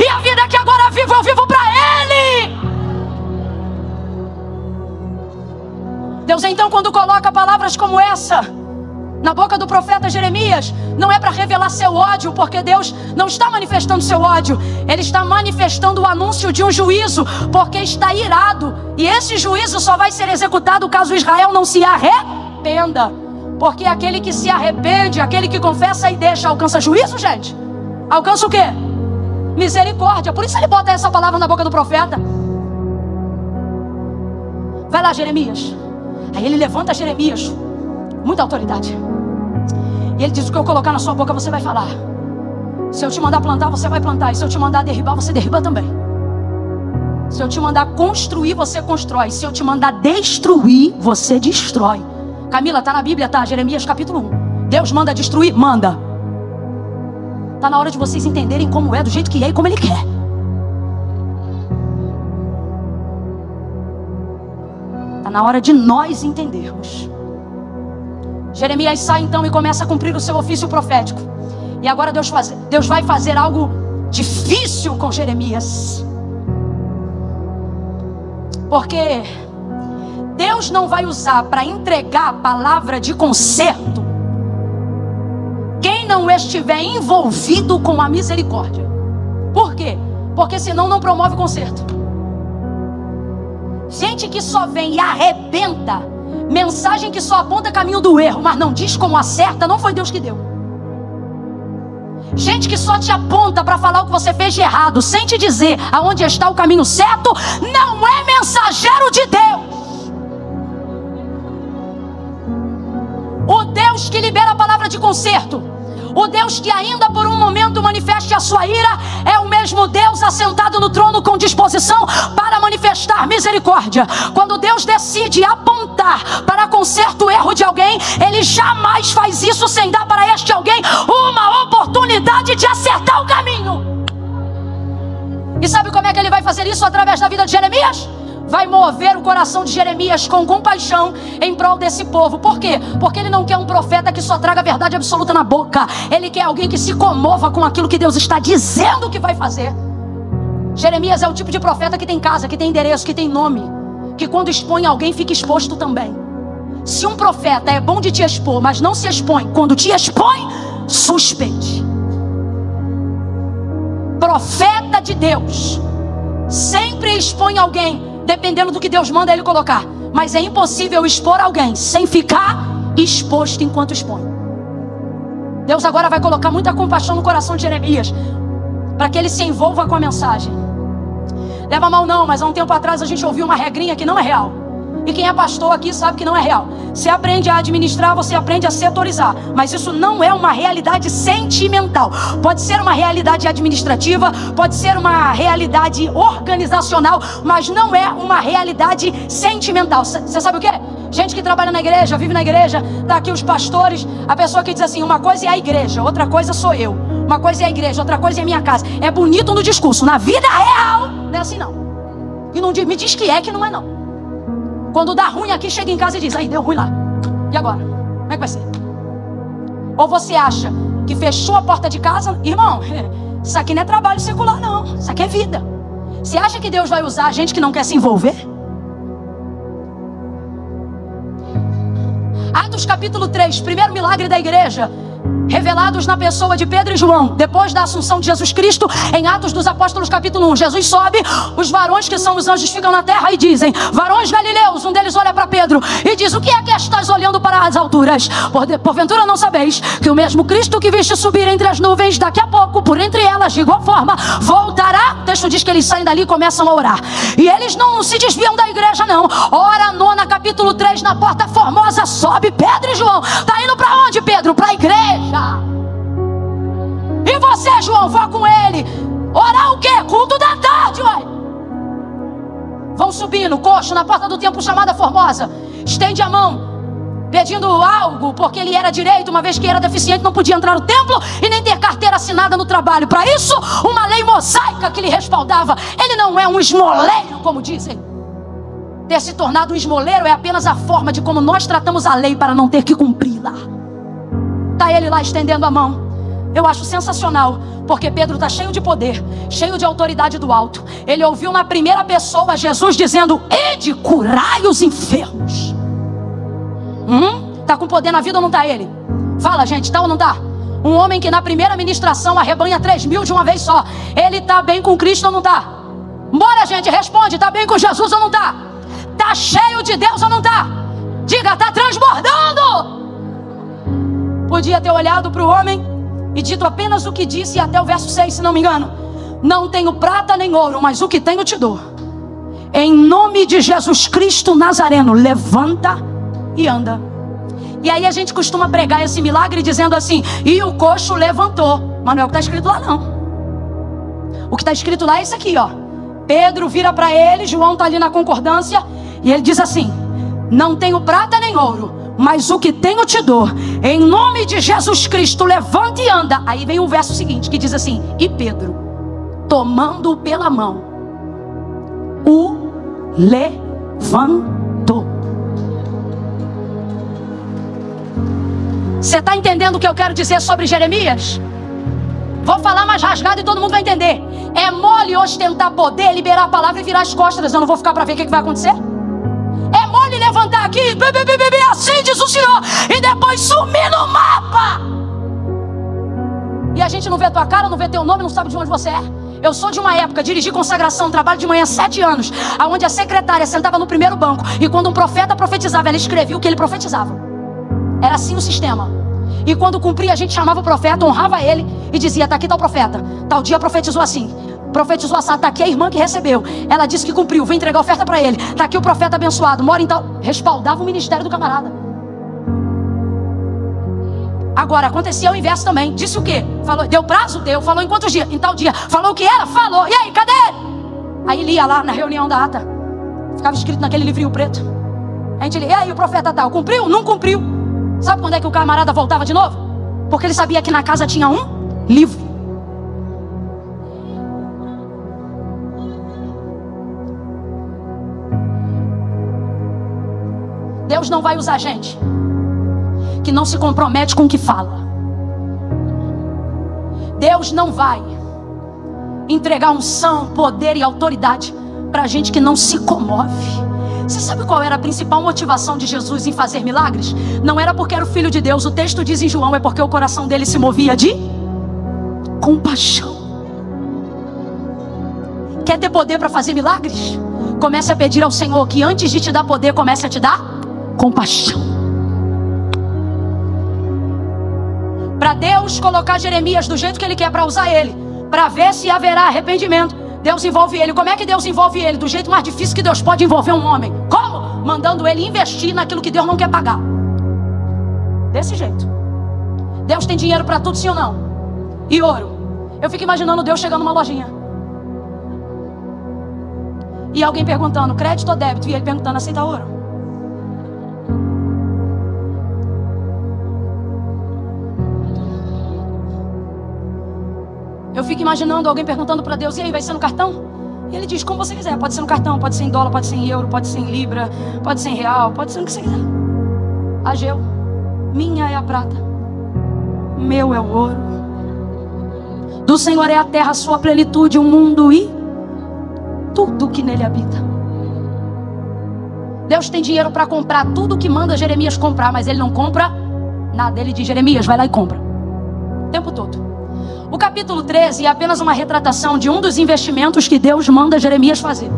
E a vida que agora vivo, eu vivo para Ele. Deus então, quando coloca palavras como essa na boca do profeta Jeremias, não é para revelar seu ódio, porque Deus não está manifestando seu ódio. Ele está manifestando o anúncio de um juízo, porque está irado. E esse juízo só vai ser executado caso Israel não se arrependa. Porque aquele que se arrepende, aquele que confessa e deixa, alcança juízo, gente. Alcança o quê? Misericórdia. Por isso ele bota essa palavra na boca do profeta. Vai lá, Jeremias. Aí ele levanta Jeremias, muita autoridade, e ele diz: o que eu colocar na sua boca você vai falar. Se eu te mandar plantar, você vai plantar. E se eu te mandar derribar, você derriba também. Se eu te mandar construir, você constrói. Se eu te mandar destruir, você destrói. Camila, está na Bíblia, tá? Jeremias capítulo 1. Deus manda destruir? Manda. Está na hora de vocês entenderem como é, do jeito que é e como Ele quer. Está na hora de nós entendermos. Jeremias sai então e começa a cumprir o seu ofício profético. E agora Deus vai fazer algo difícil com Jeremias. Porque Deus não vai usar para entregar a palavra de conserto quem não estiver envolvido com a misericórdia. Por quê? Porque senão não promove conserto. Gente que só vem e arrebenta, mensagem que só aponta caminho do erro, mas não diz como acerta, não foi Deus que deu. Gente que só te aponta para falar o que você fez de errado, sem te dizer aonde está o caminho certo, não é mensageiro de Deus. O Deus que libera a palavra de conserto, o Deus que ainda por um momento manifeste a sua ira, é o mesmo Deus assentado no trono com disposição para manifestar misericórdia. Quando Deus decide apontar para conserto o erro de alguém, Ele jamais faz isso sem dar para este alguém uma oportunidade de acertar o caminho. E sabe como é que Ele vai fazer isso através da vida de Jeremias? Vai mover o coração de Jeremias com compaixão em prol desse povo. Por quê? Porque ele não quer um profeta que só traga a verdade absoluta na boca. Ele quer alguém que se comova com aquilo que Deus está dizendo que vai fazer. Jeremias é o tipo de profeta que tem casa, que tem endereço, que tem nome, que quando expõe alguém fica exposto também. Se um profeta é bom de te expor, mas não se expõe, quando te expõe, suspeite. Profeta de Deus sempre expõe alguém, dependendo do que Deus manda ele colocar. Mas é impossível expor alguém sem ficar exposto enquanto expõe. Deus agora vai colocar muita compaixão no coração de Jeremias, para que ele se envolva com a mensagem. Leva mal não, mas há um tempo atrás a gente ouviu uma regrinha que não é real. E quem é pastor aqui sabe que não é real. Você aprende a administrar, você aprende a setorizar, mas isso não é uma realidade sentimental. Pode ser uma realidade administrativa, pode ser uma realidade organizacional, mas não é uma realidade sentimental. Você sabe o que? Gente que trabalha na igreja, vive na igreja, tá aqui os pastores, a pessoa que diz assim: uma coisa é a igreja, outra coisa sou eu. Uma coisa é a igreja, outra coisa é a minha casa. É bonito no discurso, na vida real não é assim não. E não me diz que não é não. Quando dá ruim aqui, chega em casa e diz: aí deu ruim lá, e agora? Como é que vai ser? Ou você acha que fechou a porta de casa? Irmão, isso aqui não é trabalho secular não, isso aqui é vida. Você acha que Deus vai usar gente que não quer se envolver? Atos capítulo 3, primeiro milagre da igreja, revelados na pessoa de Pedro e João, depois da assunção de Jesus Cristo. Em Atos dos Apóstolos capítulo 1, Jesus sobe, os varões que são os anjos ficam na terra e dizem: varões galileus. Um deles olha para Pedro e diz: o que é que estás olhando para as alturas? Porventura não sabeis que o mesmo Cristo que viste subir entre as nuvens, daqui a pouco, por entre elas, de igual forma, voltará? O texto diz que eles saem dali e começam a orar. E eles não se desviam da igreja não. Ora, nona capítulo 3, na porta formosa, sobe Pedro e João. Tá indo para onde, Pedro? Para a igreja. E você, João, vá com ele. Orar o quê? Culto da tarde, ué. Vão subindo, coxo, na porta do templo chamada Formosa. Estende a mão, pedindo algo, porque ele era direito, uma vez que era deficiente, não podia entrar no templo e nem ter carteira assinada no trabalho. Para isso, uma lei mosaica que lhe respaldava. Ele não é um esmoleiro, como dizem. Ter se tornado um esmoleiro é apenas a forma de como nós tratamos a lei para não ter que cumpri-la. Está ele lá estendendo a mão. Eu acho sensacional, porque Pedro está cheio de poder, cheio de autoridade do alto. Ele ouviu na primeira pessoa Jesus dizendo: ide, curai os enfermos. Está com poder na vida ou não está ele? Fala, gente, está ou não está? Um homem que na primeira ministração arrebanha 3.000 de uma vez só. Ele está bem com Cristo ou não está? Bora, gente, responde. Está bem com Jesus ou não está? Está cheio de Deus ou não está? Diga, está transbordando. Podia ter olhado para o homem e dito apenas o que disse até o verso 6, se não me engano: não tenho prata nem ouro, mas o que tenho te dou. Em nome de Jesus Cristo Nazareno, levanta e anda. E aí a gente costuma pregar esse milagre dizendo assim: e o coxo levantou. Mas não é o que está escrito lá não. O que está escrito lá é isso aqui, ó. Pedro vira para ele, João está ali na concordância, e ele diz assim: não tenho prata nem ouro, mas o que tenho te dou. Em nome de Jesus Cristo, levanta e anda. Aí vem o verso seguinte que diz assim: e Pedro, tomando-o pela mão, o levantou. Você está entendendo o que eu quero dizer sobre Jeremias? Vou falar mais rasgado e todo mundo vai entender. É mole ostentar poder, liberar a palavra e virar as costas. Eu não vou ficar para ver o que vai acontecer. É mole levantar aqui, assim diz o Senhor, e depois sumir no mapa. E a gente não vê tua cara, não vê teu nome, não sabe de onde você é. Eu sou de uma época, dirigi consagração, trabalho de manhã 7 anos, onde a secretária sentava no primeiro banco, e quando um profeta profetizava, ela escrevia o que ele profetizava. Era assim o sistema. E quando cumpria, a gente chamava o profeta, honrava ele e dizia: está aqui tal profeta, tal dia profetizou assim, profetizou assado, está aqui a irmã que recebeu, ela disse que cumpriu, vem entregar a oferta para ele, está aqui o profeta abençoado, mora em tal. Respaldava o ministério do camarada. Agora acontecia o inverso também. Disse o quê? Falou, deu prazo? Deu. Falou em quantos dias? Em tal dia. Falou o que era? Falou. E aí, cadê ele? Aí lia lá na reunião da ata, ficava escrito naquele livrinho preto. A gente lia: e aí, o profeta tal, cumpriu? Não cumpriu. Sabe quando é que o camarada voltava de novo? Porque ele sabia que na casa tinha um livro. Deus não vai usar gente que não se compromete com o que fala. Deus não vai entregar unção, poder e autoridade para gente que não se comove. Você sabe qual era a principal motivação de Jesus em fazer milagres? Não era porque era o Filho de Deus. O texto diz em João: é porque o coração dele se movia de compaixão. Quer ter poder para fazer milagres? Comece a pedir ao Senhor que antes de te dar poder, comece a te dar compaixão. Para Deus colocar Jeremias do jeito que Ele quer, para usar ele, para ver se haverá arrependimento, Deus envolve ele. Como é que Deus envolve ele? Do jeito mais difícil que Deus pode envolver um homem. Como? Mandando ele investir naquilo que Deus não quer pagar. Desse jeito. Deus tem dinheiro para tudo, sim ou não? E ouro. Eu fico imaginando Deus chegando numa lojinha e alguém perguntando, crédito ou débito? E ele perguntando, aceita ouro? Eu fico imaginando alguém perguntando para Deus, e aí, vai ser no cartão? E ele diz, como você quiser, pode ser no cartão, pode ser em dólar, pode ser em euro, pode ser em libra, pode ser em real, pode ser no que você quiser. Ageu, minha é a prata, meu é o ouro. Do Senhor é a terra, a sua plenitude, o mundo e tudo que nele habita. Deus tem dinheiro para comprar tudo que manda Jeremias comprar, mas ele não compra nada. Ele diz, Jeremias, vai lá e compra. O tempo todo. O capítulo 13 é apenas uma retratação de um dos investimentos que Deus manda Jeremias fazer.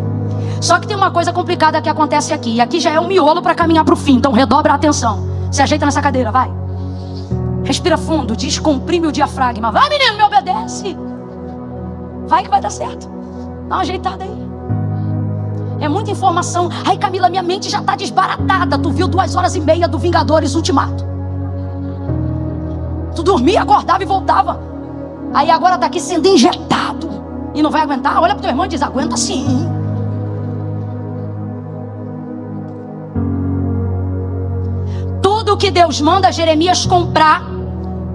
Só que tem uma coisa complicada que acontece aqui. E aqui já é um miolo para caminhar para o fim. Então redobra a atenção. Se ajeita nessa cadeira, vai. Respira fundo, descomprime o diafragma. Vai, menino, me obedece. Vai que vai dar certo. Dá uma ajeitada aí. É muita informação. Ai, Camila, minha mente já está desbaratada. Tu viu 2h30 do Vingadores Ultimato. Tu dormia, acordava e voltava. Aí agora está aqui sendo injetado. E não vai aguentar? Olha para o teu irmão e diz, aguenta sim. Tudo que Deus manda Jeremias comprar,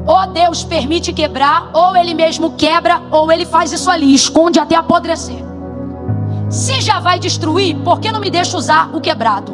ou Deus permite quebrar, ou ele mesmo quebra, ou ele faz isso ali, esconde até apodrecer. Se já vai destruir, por que não me deixa usar o quebrado?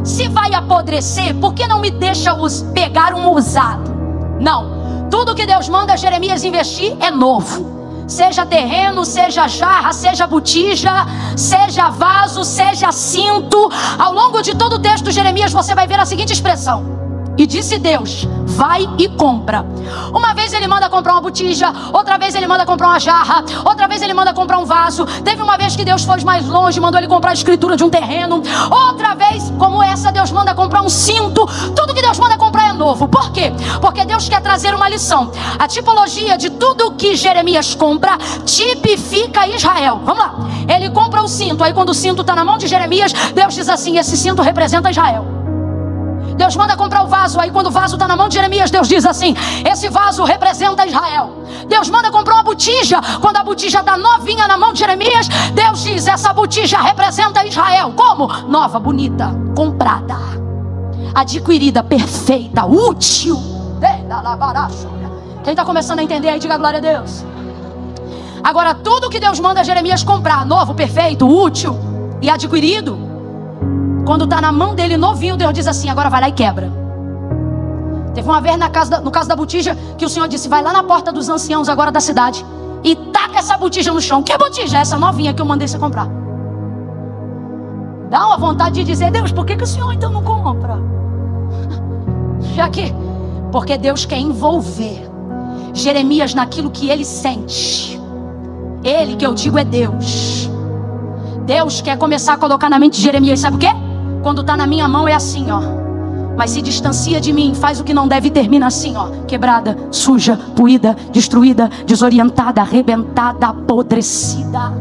Se vai apodrecer, por que não me deixa pegar um usado? Não. Tudo que Deus manda Jeremias investir é novo. Seja terreno, seja jarra, seja botija, seja vaso, seja cinto. Ao longo de todo o texto de Jeremias você vai ver a seguinte expressão. E disse Deus, vai e compra. Uma vez ele manda comprar uma botija, outra vez ele manda comprar uma jarra, outra vez ele manda comprar um vaso. Teve uma vez que Deus foi mais longe, mandou ele comprar a escritura de um terreno. Outra vez, como essa, Deus manda comprar um cinto. Tudo que Deus manda comprar é novo. Por quê? Porque Deus quer trazer uma lição. A tipologia de tudo que Jeremias compra tipifica Israel. Vamos lá. Ele compra o cinto, aí quando o cinto está na mão de Jeremias, Deus diz assim, esse cinto representa Israel. Deus manda comprar o vaso, aí quando o vaso está na mão de Jeremias, Deus diz assim, esse vaso representa Israel. Deus manda comprar uma botija, quando a botija está novinha na mão de Jeremias, Deus diz, essa botija representa Israel. Como? Nova, bonita, comprada, adquirida, perfeita, útil. Quem está começando a entender aí, diga glória a Deus. Agora, tudo que Deus manda Jeremias comprar, novo, perfeito, útil e adquirido, quando está na mão dele novinho, Deus diz assim, agora vai lá e quebra. Teve uma vez no caso da botija, que o Senhor disse, vai lá na porta dos anciãos agora da cidade e taca essa botija no chão. Que botija? Essa novinha que eu mandei você comprar. Dá uma vontade de dizer, Deus, por que o Senhor então não compra? Já que, porque Deus quer envolver Jeremias naquilo que ele sente. Ele, que eu digo, é Deus. Deus quer começar a colocar na mente de Jeremias, sabe o quê? Quando está na minha mão é assim, ó. Mas se distancia de mim, faz o que não deve e termina assim, ó. Quebrada, suja, poída, destruída, desorientada, arrebentada, apodrecida.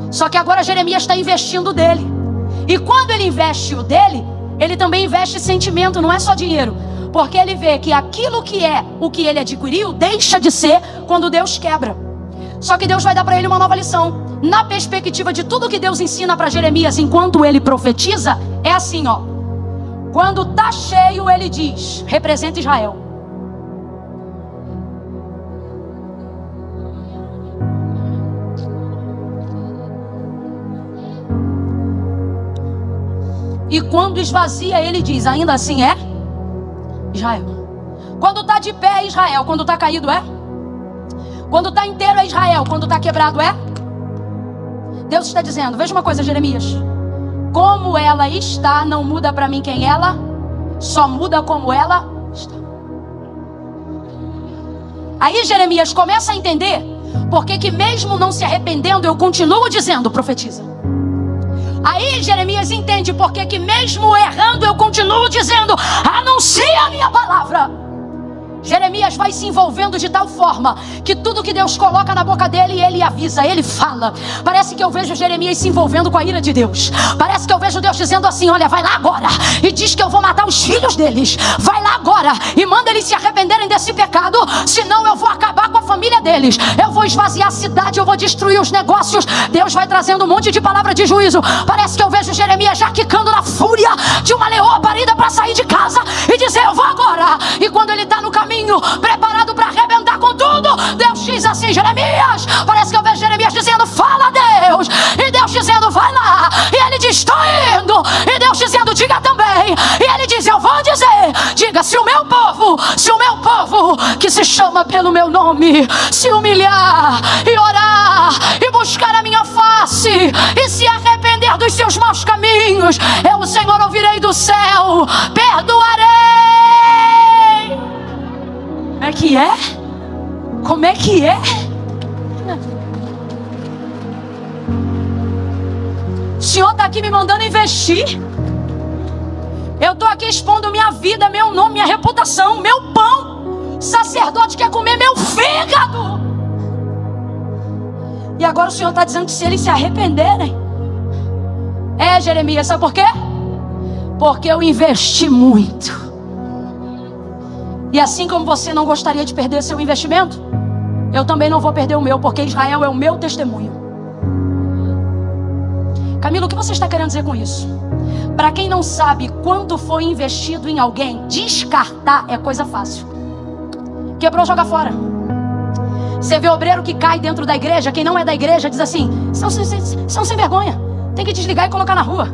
Só que agora Jeremias está investindo dele. E quando ele investe o dele, ele também investe sentimento, não é só dinheiro. Porque ele vê que aquilo que é o que ele adquiriu, deixa de ser quando Deus quebra. Só que Deus vai dar para ele uma nova lição. Na perspectiva de tudo que Deus ensina para Jeremias enquanto ele profetiza, é assim, ó. Quando está cheio, ele diz, representa Israel. E quando esvazia, ele diz, ainda assim é Israel. Quando está de pé, é Israel. Quando está caído, é. Quando está inteiro, é Israel. Quando está quebrado, é. Deus está dizendo, veja uma coisa, Jeremias. Como ela está, não muda para mim quem ela, só muda como ela está. Aí Jeremias começa a entender Por que que mesmo não se arrependendo eu continuo dizendo? Profetiza. Aí Jeremias entende por que que mesmo errando eu continuo dizendo: anuncia a minha palavra. Jeremias vai se envolvendo de tal forma que tudo que Deus coloca na boca dele, ele avisa, ele fala. Parece que eu vejo Jeremias se envolvendo com a ira de Deus. Parece que eu vejo Deus dizendo assim: olha, vai lá agora e diz que eu vou matar os filhos deles. Vai lá agora e manda eles se arrependerem desse pecado, senão eu vou acabar com a família deles. Eu vou esvaziar a cidade, eu vou destruir os negócios. Deus vai trazendo um monte de palavra de juízo. Parece que eu vejo Jeremias já quicando na fúria de uma leoa parida para sair de casa e dizer: eu vou agora. E quando ele está no caminho, preparado para arrebentar com tudo, Deus diz assim: Jeremias. Parece que eu vejo Jeremias dizendo: fala, Deus. E Deus dizendo: vai lá. E ele diz: estou indo. E Deus dizendo: diga também. E ele diz: eu vou dizer. Diga: se o meu povo que se chama pelo meu nome se humilhar e orar e buscar a minha face e se arrepender dos seus maus caminhos, eu, o Senhor, ouvirei do céu, perdoarei. Como é que é? Como é que é? O Senhor está aqui me mandando investir. Eu estou aqui expondo minha vida, meu nome, minha reputação, meu pão. O sacerdote quer comer meu fígado. E agora o Senhor está dizendo que se eles se arrependerem. Jeremias, sabe por quê? Porque eu investi muito. E assim como você não gostaria de perder seu investimento, eu também não vou perder o meu, porque Israel é o meu testemunho. Camilo, o que você está querendo dizer com isso? Para quem não sabe quanto foi investido em alguém, descartar é coisa fácil. Quebrou, joga fora. Você vê obreiro que cai dentro da igreja, quem não é da igreja diz assim: são sem vergonha, tem que desligar e colocar na rua.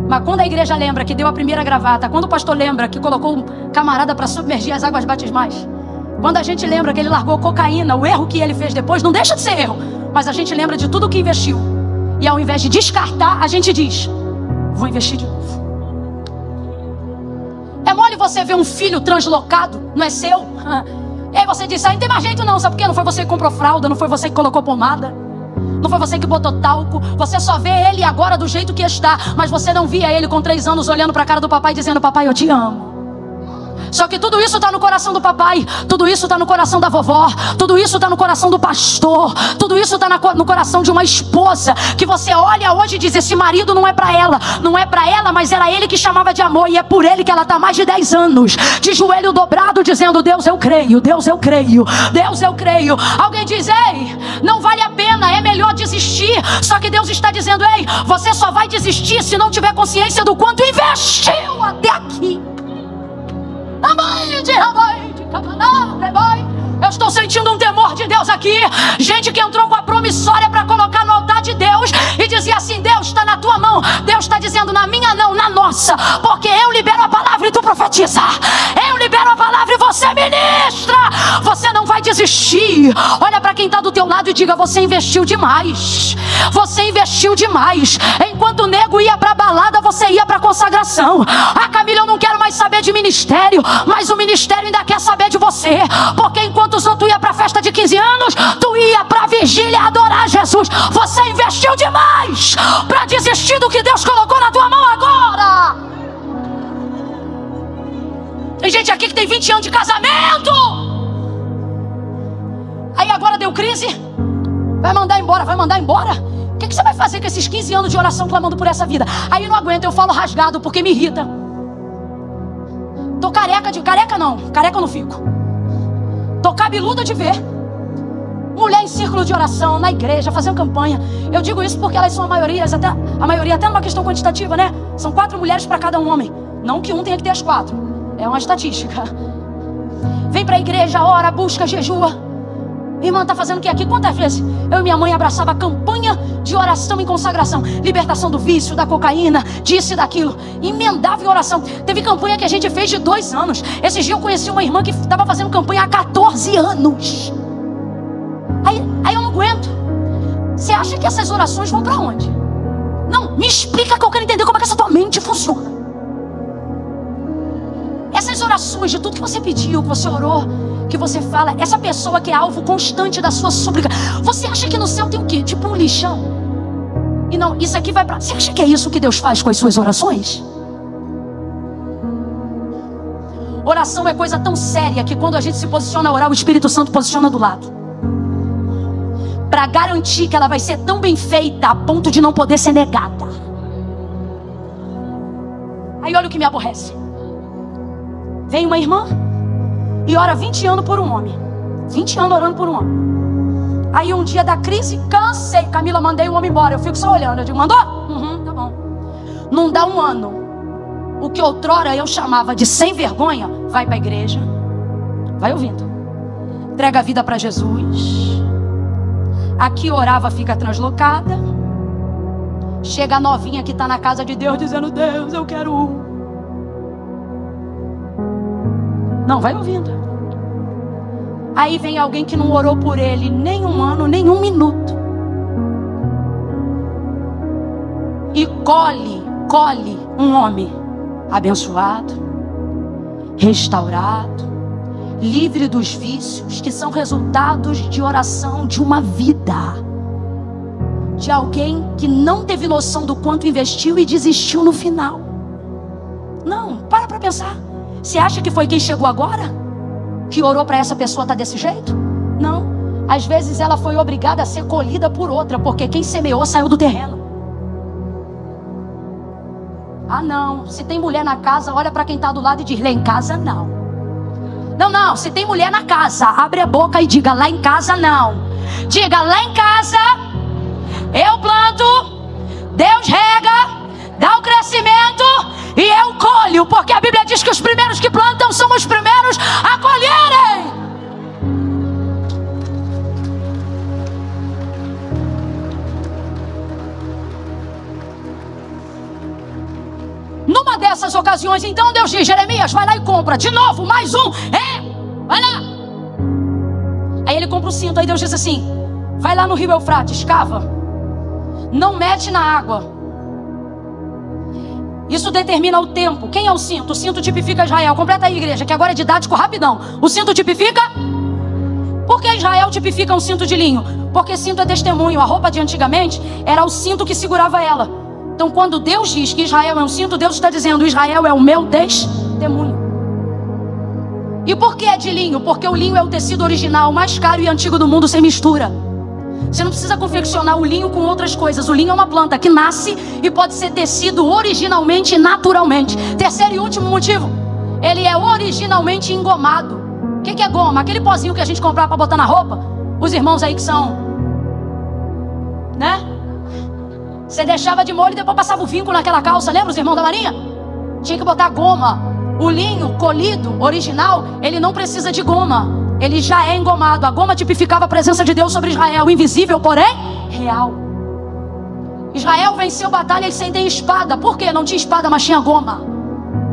Mas quando a igreja lembra que deu a primeira gravata, quando o pastor lembra que colocou um camarada para submergir as águas batismais, quando a gente lembra que ele largou cocaína, o erro que ele fez depois não deixa de ser erro, mas a gente lembra de tudo que investiu. E ao invés de descartar, a gente diz: vou investir de novo. É mole você ver um filho translocado, não é seu. E aí você diz: não tem mais jeito não, sabe por quê? Não foi você que comprou fralda, não foi você que colocou pomada, não foi você que botou talco. Você só vê ele agora do jeito que está, mas você não via ele com 3 anos olhando para a cara do papai dizendo: papai, eu te amo. Só que tudo isso está no coração do papai, tudo isso está no coração da vovó, tudo isso está no coração do pastor, tudo isso está no coração de uma esposa que você olha hoje e diz: esse marido não é para ela, não é para ela, mas era ele que chamava de amor, e é por ele que ela está há mais de 10 anos de joelho dobrado dizendo: Deus, eu creio, Deus, eu creio, Deus, eu creio. Alguém diz: ei, não vale a pena, é melhor desistir. Só que Deus está dizendo: ei, você só vai desistir se não tiver consciência do quanto investiu até aqui. Eu estou sentindo um temor de Deus aqui. Gente que entrou com a promissória para colocar no altar de Deus e dizia assim: Deus, está na tua mão. Deus está dizendo: na minha não, na nossa. Porque eu libero a palavra e tu profetiza. Eu libero a palavra e você ministra. Você não vai desistir. Olha para quem está do teu lado e diga: você investiu demais. Você investiu demais. Enquanto o nego ia para a balada, você ia para a consagração. Ah, Camila, eu não quero mais saber de ministério, mas o ministério ainda quer saber de você. Porque enquanto os outros iam para a festa de 15 anos, tu ia para a vigília adorar Jesus. Você investiu demais para desistir do que Deus colocou na tua mão agora. Tem gente aqui que tem 20 anos de casamento. Aí agora deu crise. Vai mandar embora, vai mandar embora. O que você vai fazer com esses 15 anos de oração clamando por essa vida? Aí não aguento, eu falo rasgado porque me irrita. Tô careca eu não fico. Tô cabeluda de ver mulher em círculo de oração, na igreja, fazendo campanha. Eu digo isso porque elas são a maioria até numa questão quantitativa, né? São 4 mulheres para cada um homem. Não que um tenha que ter as 4. É uma estatística. Vem pra igreja, ora, busca, jejua. Irmã, tá fazendo o que aqui? Quantas vezes eu e minha mãe abraçava a campanha de oração e consagração, libertação do vício, da cocaína, disso e daquilo, emendava em oração. Teve campanha que a gente fez de 2 anos. Esses dias eu conheci uma irmã que estava fazendo campanha há 14 anos. Aí eu não aguento. Você acha que essas orações vão para onde? Não, me explica, que eu quero entender como é que essa tua mente funciona. Essas das orações, de tudo que você pediu, que você orou, que você fala, essa pessoa que é alvo constante da sua súplica, você acha que no céu tem o quê? Tipo um lixão? E não, isso aqui vai para... Você acha que é isso que Deus faz com as suas orações? Oração é coisa tão séria que quando a gente se posiciona a orar, o Espírito Santo posiciona do lado, para garantir que ela vai ser tão bem feita a ponto de não poder ser negada. Aí olha o que me aborrece. Vem uma irmã e ora 20 anos por um homem. 20 anos orando por um homem. Aí um dia da crise, cansei. Camila, mandei o homem embora. Eu fico só olhando. Eu digo, mandou? Tá bom. Não dá um ano. O que outrora eu chamava de sem vergonha, vai para a igreja. Vai ouvindo. Entrega a vida para Jesus. Aqui orava, fica translocada. Chega a novinha que está na casa de Deus dizendo, Deus, eu quero. Não, vai ouvindo. Aí vem alguém que não orou por ele nem um ano, nem um minuto. E colhe um homem abençoado, restaurado, livre dos vícios que são resultados de oração de uma vida. De alguém que não teve noção do quanto investiu e desistiu no final. Não, para pensar. Você acha que foi quem chegou agora que orou para essa pessoa estar desse jeito? Não. Às vezes ela foi obrigada a ser colhida por outra, porque quem semeou saiu do terreno. Ah não, se tem mulher na casa, olha para quem está do lado e diz, lá em casa não. Não, se tem mulher na casa, abre a boca e diga, lá em casa não. Diga, lá em casa eu planto, Deus rega, dá o crescimento e eu colho, porque a Bíblia diz que os primeiros que plantam são os primeiros a colherem. Numa dessas ocasiões, então Deus diz, Jeremias, vai lá e compra de novo, mais um, vai lá. Aí ele compra o cinto, aí Deus diz assim, vai lá no rio Eufrates, cava, não mete na água. Isso determina o tempo. Quem é o cinto? O cinto tipifica Israel. Completa aí, igreja, que agora é didático, rapidão. O cinto tipifica? Por que Israel tipifica um cinto de linho? Porque cinto é testemunho. A roupa de antigamente era o cinto que segurava ela. Então quando Deus diz que Israel é um cinto, Deus está dizendo, Israel é o meu testemunho. E por que é de linho? Porque o linho é o tecido original, mais caro e antigo do mundo, sem mistura. Você não precisa confeccionar o linho com outras coisas. O linho é uma planta que nasce e pode ser tecido originalmente e naturalmente. Terceiro e último motivo, ele é originalmente engomado. O que é goma? Aquele pozinho que a gente comprava para botar na roupa. Os irmãos aí que são, né? Você deixava de molho e depois passava o vinco naquela calça. Lembra os irmãos da Marinha? Tinha que botar goma. O linho colhido, original, ele não precisa de goma. Ele já é engomado. A goma tipificava a presença de Deus sobre Israel. Invisível, porém real. Israel venceu batalhas sem ter espada. Por quê? Não tinha espada, mas tinha goma.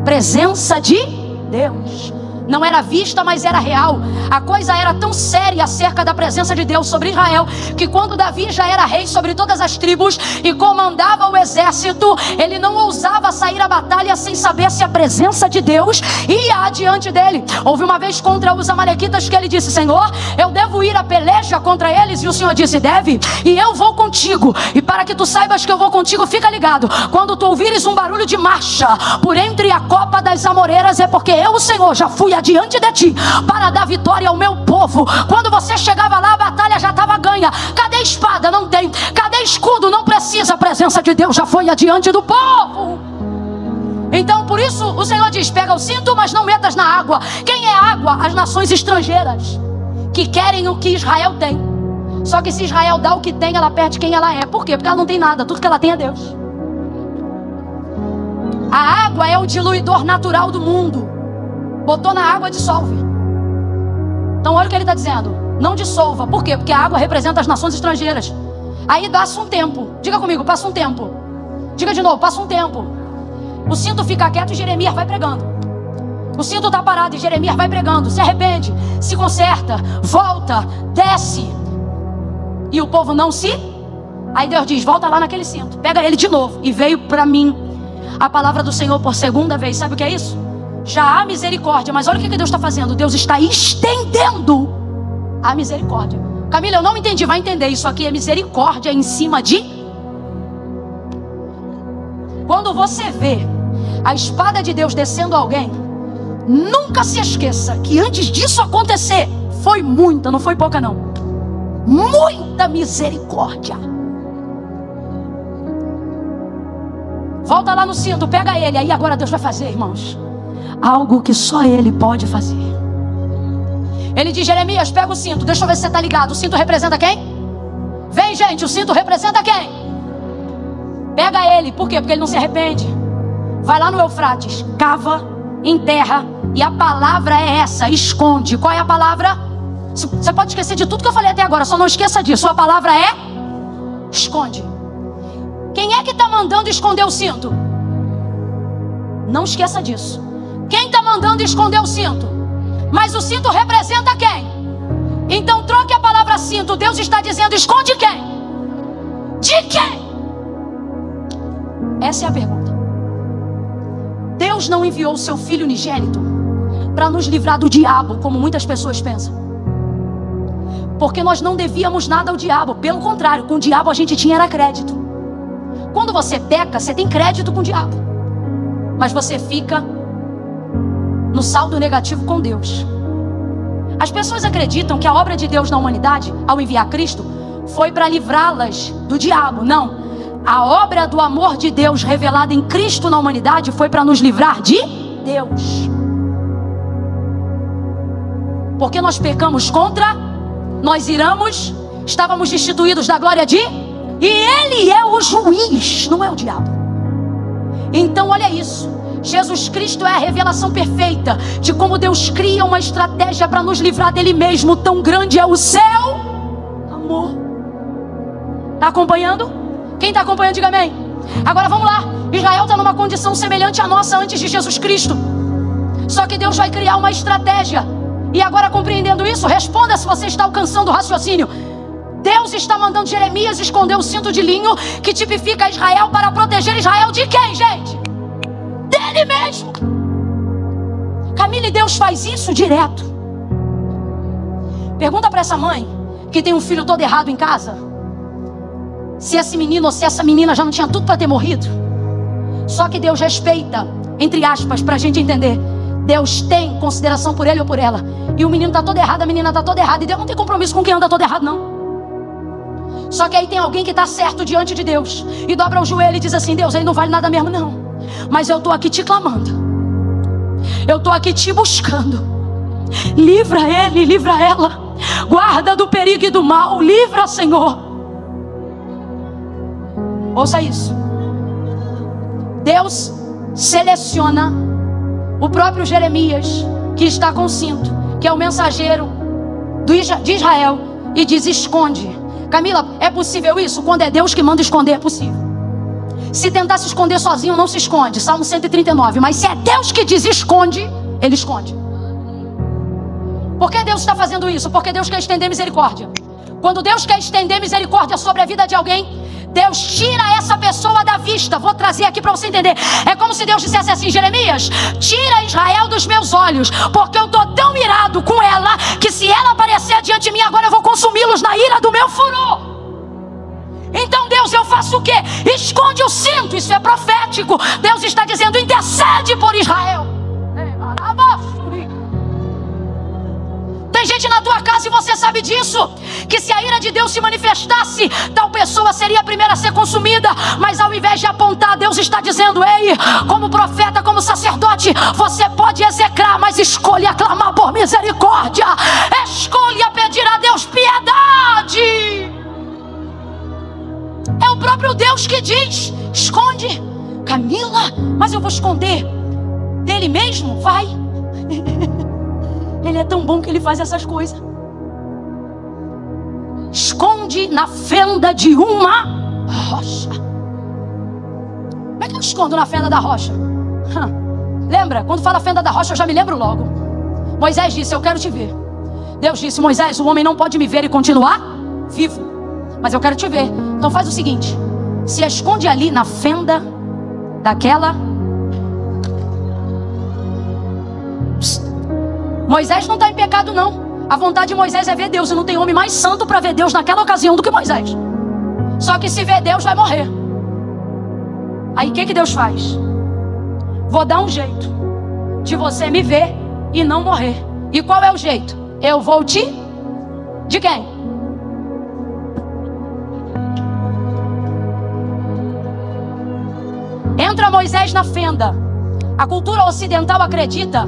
Presença de Deus. Não era vista, mas era real. A coisa era tão séria acerca da presença de Deus sobre Israel, que quando Davi já era rei sobre todas as tribos e comandava o exército, ele não ousava sair à batalha sem saber se a presença de Deus ia adiante dele. Houve uma vez contra os amalequitas que ele disse, Senhor, eu devo ir à peleja contra eles? E o Senhor disse, deve, e eu vou contigo. E para que tu saibas que eu vou contigo, fica ligado, quando tu ouvires um barulho de marcha por entre a copa das amoreiras, é porque eu, o Senhor, já fui adiante de ti para dar vitória ao meu povo. Quando você chegava lá, a batalha já estava ganha. Cadê espada? Não tem. Cadê escudo? Não precisa. A presença de Deus já foi adiante do povo. Então por isso o Senhor diz, pega o cinto, mas não metas na água. Quem é água? As nações estrangeiras que querem o que Israel tem. Só que se Israel dá o que tem, ela perde quem ela é. Por quê? Porque ela não tem nada. Tudo que ela tem é Deus. A água é o diluidor natural do mundo. Botou na água, dissolve. Então olha o que ele está dizendo. Não dissolva. Por quê? Porque a água representa as nações estrangeiras. Aí passa um tempo. Diga comigo, passa um tempo. Diga de novo, passa um tempo. O cinto fica quieto e Jeremias vai pregando. O cinto está parado e Jeremias vai pregando. Se arrepende, se conserta, volta, desce. E o povo não se... Aí Deus diz, volta lá naquele cinto. Pega ele de novo. E veio para mim a palavra do Senhor por segunda vez. Sabe o que é isso? já há misericórdia. Mas olha o que Deus está fazendo. Deus está estendendo a misericórdia. Camila, eu não entendi. Vai entender. Isso aqui é misericórdia em cima de... Quando você vê a espada de Deus descendo a alguém, nunca se esqueça que antes disso acontecer, foi muita, não foi pouca não, muita misericórdia. Volta lá no cinto, pega ele. Aí agora Deus vai fazer, irmãos, algo que só Ele pode fazer. Ele diz: Jeremias, pega o cinto. Deixa eu ver se você está ligado. O cinto representa quem? Vem, gente, o cinto representa quem? Pega ele. Por quê? Porque ele não se arrepende. Vai lá no Eufrates, cava, enterra. E a palavra é essa: esconde. Qual é a palavra? Você pode esquecer de tudo que eu falei até agora, só não esqueça disso. A palavra é esconde. Quem é que está mandando esconder o cinto? Não esqueça disso. Quem está mandando esconder o cinto? Mas o cinto representa quem? Então troque a palavra cinto. Deus está dizendo: esconde quem? De quem? Essa é a pergunta. Deus não enviou o seu Filho unigênito para nos livrar do diabo, como muitas pessoas pensam. Porque nós não devíamos nada ao diabo. Pelo contrário, com o diabo a gente tinha era crédito. Quando você peca, você tem crédito com o diabo, mas você fica no saldo negativo com Deus. As pessoas acreditam que a obra de Deus na humanidade, ao enviar Cristo, foi para livrá-las do diabo. Não. A obra do amor de Deus revelada em Cristo na humanidade foi para nos livrar de Deus. Porque nós pecamos contra, nós iramos, estávamos destituídos da glória de... E Ele é o juiz, não é o diabo. Então olha isso. Jesus Cristo é a revelação perfeita de como Deus cria uma estratégia para nos livrar dele mesmo. Tão grande é o seu amor. Está acompanhando? Quem está acompanhando, diga amém. Agora vamos lá. Israel está numa condição semelhante à nossa antes de Jesus Cristo. Só que Deus vai criar uma estratégia. E agora, compreendendo isso, responda se você está alcançando o raciocínio. Deus está mandando Jeremias esconder o cinto de linho que tipifica Israel, para proteger Israel de quem, gente? Dele mesmo. Camila, e Deus faz isso direto. Pergunta para essa mãe que tem um filho todo errado em casa, se esse menino ou se essa menina já não tinha tudo para ter morrido. Só que Deus respeita, entre aspas, para a gente entender. Deus tem consideração por ele ou por ela. E o menino está todo errado, a menina está toda errada. E Deus não tem compromisso com quem anda todo errado, não. Só que aí tem alguém que está certo diante de Deus e dobra o joelho e diz assim: Deus, ele não vale nada mesmo não, mas eu estou aqui te clamando, eu estou aqui te buscando. Livra ele, livra ela, guarda do perigo e do mal, livra, Senhor. Ouça isso. Deus seleciona o próprio Jeremias, que está com o cinto, que é o mensageiro de Israel, e diz: esconde. Camila, é possível isso? Quando é Deus que manda esconder, é possível. Se tentar se esconder sozinho, não se esconde. Salmo 139. Mas se é Deus que diz esconde, Ele esconde. Por que Deus está fazendo isso? Porque Deus quer estender misericórdia. Quando Deus quer estender misericórdia sobre a vida de alguém, Deus tira essa pessoa da vista. Vou trazer aqui para você entender. É como se Deus dissesse assim: Jeremias, tira Israel dos meus olhos, porque eu estou tão irado com ela, que se ela aparecer diante de mim agora, eu vou consumi-los na ira do meu furor. Então Deus, eu faço o quê? Esconde o cinto. Isso é profético. Deus está dizendo: intercede por Israel. Tem gente na tua casa e você sabe disso, que se a ira de Deus se manifestasse, tal pessoa seria a primeira a ser consumida. Mas ao invés de apontar, Deus está dizendo: ei, como profeta, como sacerdote, você pode execrar, mas escolha clamar por misericórdia. Escolha pedir a Deus piedade. É o próprio Deus que diz: esconde. Camila, mas eu vou esconder dele mesmo? Vai. Ele é tão bom que ele faz essas coisas. Esconde na fenda de uma rocha. Como é que eu escondo na fenda da rocha? Lembra? Quando fala fenda da rocha, eu já me lembro logo. Moisés disse: eu quero te ver. Deus disse: Moisés, o homem não pode me ver e continuar vivo, mas eu quero te ver. Então faz o seguinte: se esconde ali na fenda daquela. Moisés não está em pecado não. A vontade de Moisés é ver Deus. E não tem homem mais santo para ver Deus naquela ocasião do que Moisés. Só que se ver Deus vai morrer. Aí o que Deus faz? Vou dar um jeito de você me ver e não morrer. E qual é o jeito? Eu vou te... De quem? Entra Moisés na fenda. A cultura ocidental acredita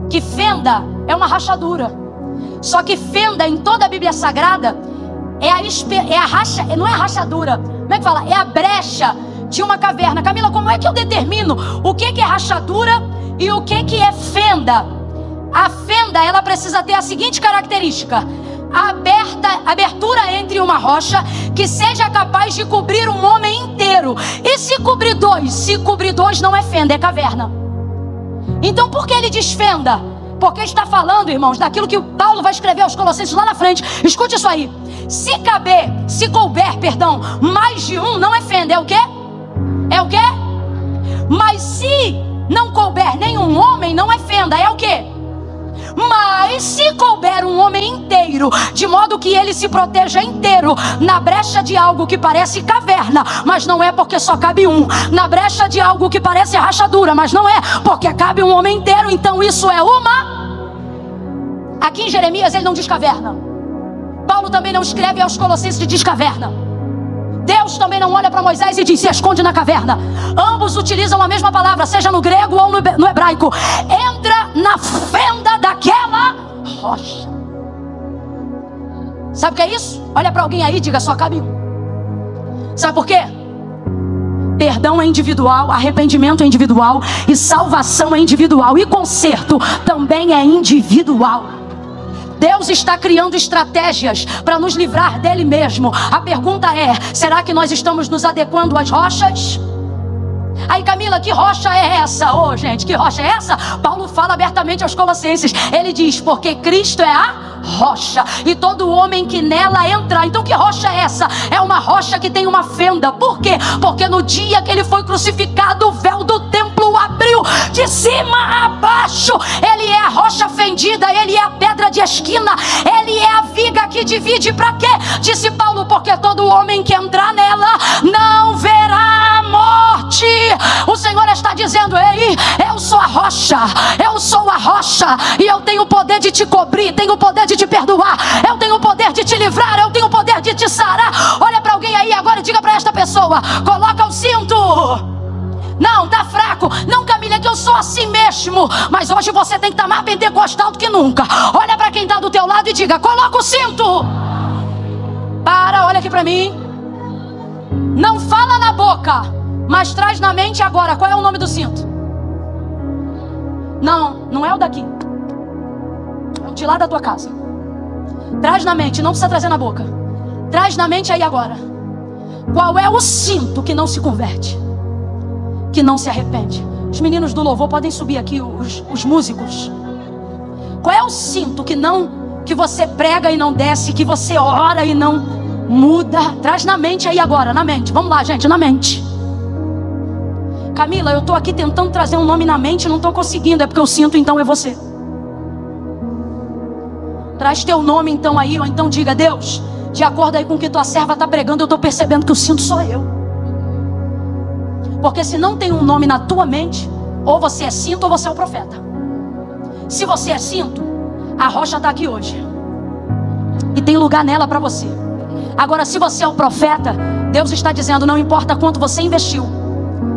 que fenda é uma rachadura. Só que fenda em toda a Bíblia Sagrada não é a rachadura. Como é que fala? É a brecha de uma caverna. Camila, como é que eu determino o que é rachadura e o que é fenda? A fenda, ela precisa ter a seguinte característica: abertura entre uma rocha que seja capaz de cobrir um homem inteiro. E se cobrir dois? Se cobrir dois não é fenda, é caverna. Então por que ele diz fenda? Porque está falando, irmãos, daquilo que o Paulo vai escrever aos Colossenses lá na frente. Escute isso aí. Se couber, mais de um, não é fenda, é o quê? É o quê? Mas se não couber nenhum homem, não é fenda, é o quê? Mas se couber um homem inteiro, de modo que ele se proteja inteiro na brecha de algo que parece caverna, mas não é porque só cabe um, na brecha de algo que parece rachadura, mas não é porque cabe um homem inteiro, então isso é uma... Aqui em Jeremias ele não diz caverna. Paulo também não escreve aos Colossenses e diz caverna. Deus também não olha para Moisés e diz: se esconde na caverna. Ambos utilizam a mesma palavra, seja no grego ou no hebraico. Entra na fenda daquela rocha. Sabe o que é isso? Olha para alguém aí e diga: só cabe um. Sabe por quê? Perdão é individual, arrependimento é individual, e salvação é individual, e conserto também é individual. Deus está criando estratégias para nos livrar dele mesmo. A pergunta é: será que nós estamos nos adequando às rochas? Aí, Camila, que rocha é essa? Ô, gente, que rocha é essa? Paulo fala abertamente aos Colossenses. Ele diz: porque Cristo é a rocha, e todo homem que nela entrar. Então que rocha é essa? É uma rocha que tem uma fenda. Por quê? Porque no dia que ele foi crucificado, o véu do templo abriu de cima a baixo. Ele é a rocha fendida, ele é a pedra de esquina, ele é a viga que divide. Para quê? Disse Paulo: porque todo homem que entrar nela não verá a morte. O Senhor está dizendo: ei, eu sou a rocha, eu sou a rocha, e eu tenho o poder de te cobrir, tenho o poder de te perdoar, eu tenho o poder de te livrar, eu tenho o poder de te sarar. Olha para alguém aí agora e diga para esta pessoa: coloca o cinto. Não, tá fraco. Não, Camila, é que eu sou assim mesmo. Mas hoje você tem que estar mais pentecostal do que nunca. Olha para quem está do teu lado e diga: coloca o cinto. Olha aqui para mim. Não fala na boca, mas traz na mente agora. Qual é o nome do cinto? Não é o daqui. É o de lá da tua casa. Traz na mente, não precisa trazer na boca. Traz na mente aí agora. Qual é o cinto que não se converte, que não se arrepende? Os meninos do louvor podem subir aqui, os músicos. Qual é o cinto que você prega e não desce, que você ora e não muda? Traz na mente aí agora, na mente. Vamos lá, gente, na mente. Camila, eu estou aqui tentando trazer um nome na mente e não estou conseguindo. É porque eu sinto, então é você. Traz teu nome então aí, ou então diga: Deus, de acordo aí com o que tua serva está pregando, eu estou percebendo que o cinto sou eu. Porque se não tem um nome na tua mente, ou você é cinto ou você é o profeta. Se você é cinto, a rocha está aqui hoje e tem lugar nela para você. Agora, se você é o profeta, Deus está dizendo: não importa quanto você investiu,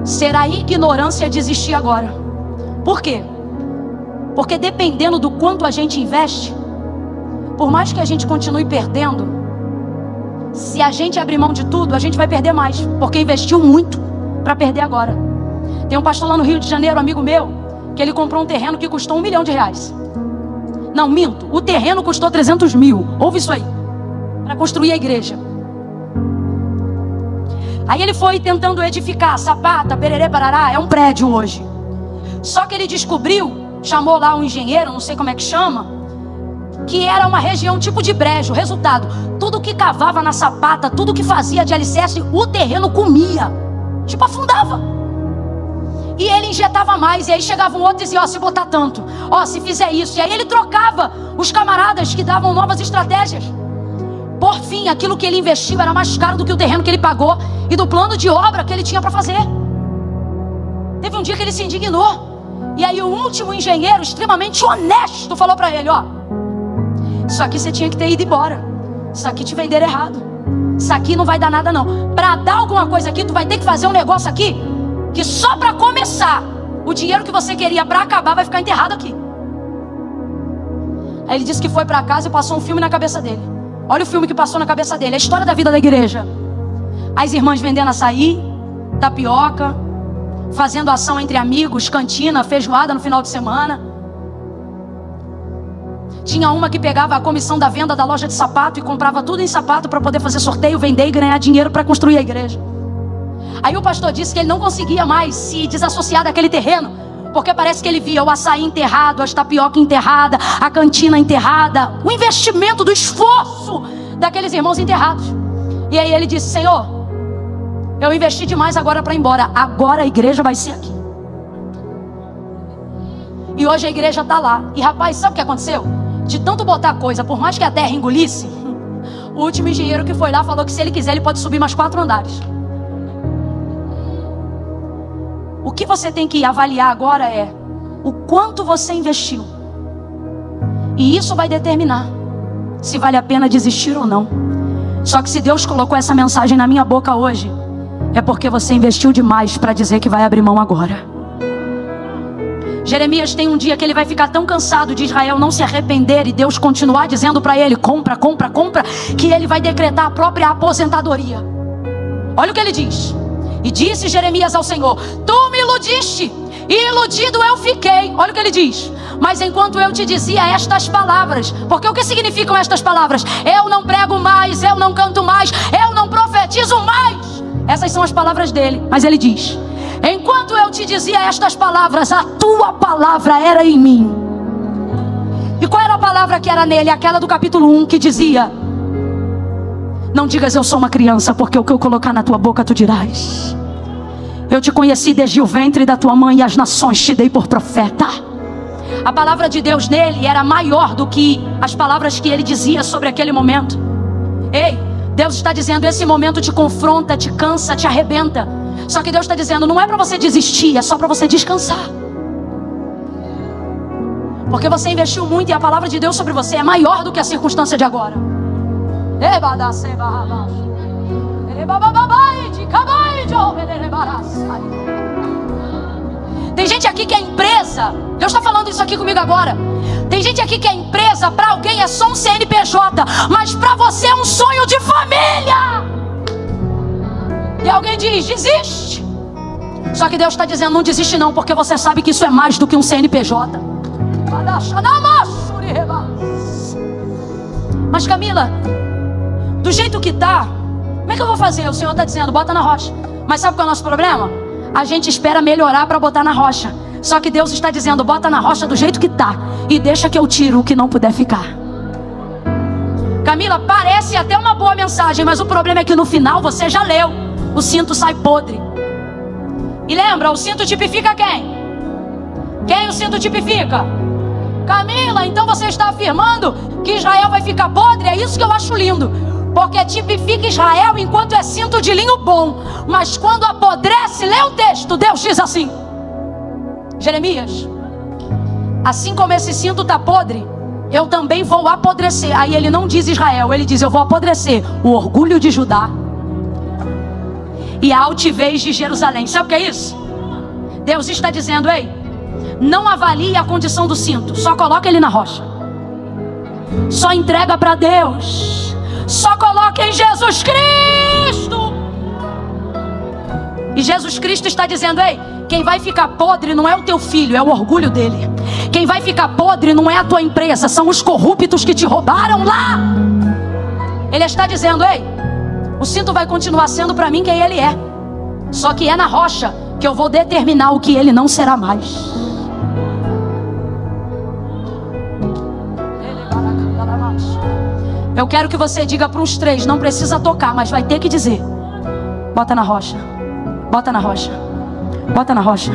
será ignorância desistir agora. Por quê? Porque dependendo do quanto a gente investe, por mais que a gente continue perdendo, se a gente abrir mão de tudo, a gente vai perder mais, porque investiu muito para perder agora. Tem um pastor lá no Rio de Janeiro, amigo meu, que ele comprou um terreno que custou R$1 milhão. Não, minto, o terreno custou 300 mil. Ouve isso aí, para construir a igreja. Aí ele foi tentando edificar, sapata, pererê, parará, é um prédio hoje. Só que ele descobriu, chamou lá um engenheiro, não sei como é que chama, que era uma região tipo de brejo. Resultado: tudo que cavava na sapata, tudo que fazia de alicerce, o terreno comia, tipo afundava. E ele injetava mais, e aí chegava um outro e dizia, ó, se botar tanto, ó, se fizer isso. E aí ele trocava os camaradas que davam novas estratégias. Por fim, aquilo que ele investiu era mais caro do que o terreno que ele pagou e do plano de obra que ele tinha para fazer. Teve um dia que ele se indignou. E aí o último engenheiro, extremamente honesto, falou para ele, ó, isso aqui você tinha que ter ido embora. Isso aqui te venderam errado. Isso aqui não vai dar nada não. Para dar alguma coisa aqui, tu vai ter que fazer um negócio aqui que só para começar, o dinheiro que você queria para acabar vai ficar enterrado aqui. Aí ele disse que foi para casa e passou um filme na cabeça dele. Olha o filme que passou na cabeça dele, a história da vida da igreja. As irmãs vendendo açaí, tapioca, fazendo ação entre amigos, cantina, feijoada no final de semana. Tinha uma que pegava a comissão da venda da loja de sapato e comprava tudo em sapato para poder fazer sorteio, vender e ganhar dinheiro para construir a igreja. Aí o pastor disse que ele não conseguia mais se desassociar daquele terreno, porque parece que ele via o açaí enterrado, as tapioca enterrada, a cantina enterrada, o investimento do esforço daqueles irmãos enterrados. E aí ele disse, Senhor, eu investi demais agora para ir embora, agora a igreja vai ser aqui. E hoje a igreja está lá. E rapaz, sabe o que aconteceu? De tanto botar coisa, por mais que a terra engolisse, o último engenheiro que foi lá falou que se ele quiser ele pode subir mais 4 andares. O que você tem que avaliar agora é o quanto você investiu. E isso vai determinar se vale a pena desistir ou não. Só que se Deus colocou essa mensagem na minha boca hoje, é porque você investiu demais para dizer que vai abrir mão agora. Jeremias tem um dia que ele vai ficar tão cansado de Israel não se arrepender e Deus continuar dizendo para ele, compra, compra, compra, que ele vai decretar a própria aposentadoria. Olha o que ele diz. E disse Jeremias ao Senhor, tu me iludiste, e iludido eu fiquei. Olha o que ele diz. Mas enquanto eu te dizia estas palavras, porque o que significam estas palavras? Eu não prego mais, eu não canto mais, eu não profetizo mais. Essas são as palavras dele. Mas ele diz, enquanto eu te dizia estas palavras, a tua palavra era em mim. E qual era a palavra que era nele? Aquela do capítulo 1 que dizia, não digas eu sou uma criança, porque o que eu colocar na tua boca tu dirás. Eu te conheci desde o ventre da tua mãe e as nações te dei por profeta. A palavra de Deus nele era maior do que as palavras que ele dizia sobre aquele momento. Ei, Deus está dizendo, esse momento te confronta, te cansa, te arrebenta. Só que Deus está dizendo, não é para você desistir, é só para você descansar. Porque você investiu muito e a palavra de Deus sobre você é maior do que a circunstância de agora. Tem gente aqui que é empresa. Deus está falando isso aqui comigo agora. Tem gente aqui que é empresa, para alguém é só um CNPJ, mas para você é um sonho de família. E alguém diz, desiste. Só que Deus está dizendo, não desiste não, porque você sabe que isso é mais do que um CNPJ. Mas Camila, do jeito que está, como é que eu vou fazer? O Senhor está dizendo, bota na rocha. Mas sabe qual é o nosso problema? A gente espera melhorar para botar na rocha. Só que Deus está dizendo, bota na rocha do jeito que está e deixa que eu tiro o que não puder ficar. Camila, parece até uma boa mensagem, mas o problema é que no final você já leu, o cinto sai podre. E lembra, o cinto tipifica quem? Quem o cinto tipifica? Camila, então você está afirmando que Israel vai ficar podre? É isso que eu acho lindo, porque tipifica Israel enquanto é cinto de linho bom, mas quando apodrece, lê o texto, Deus diz assim, Jeremias, assim como esse cinto está podre, eu também vou apodrecer. Aí ele não diz Israel, ele diz, eu vou apodrecer o orgulho de Judá e a altivez de Jerusalém. Sabe o que é isso? Deus está dizendo, ei, não avalie a condição do cinto, só coloca ele na rocha, só entrega para Deus, só coloca em Jesus Cristo. E Jesus Cristo está dizendo, ei, quem vai ficar podre não é o teu filho, é o orgulho dele. Quem vai ficar podre não é a tua empresa, são os corruptos que te roubaram lá. Ele está dizendo, ei, o cinto vai continuar sendo para mim quem ele é, só que é na rocha que eu vou determinar o que ele não será mais. Eu quero que você diga para uns 3, não precisa tocar, mas vai ter que dizer, bota na rocha, bota na rocha, Bota na rocha.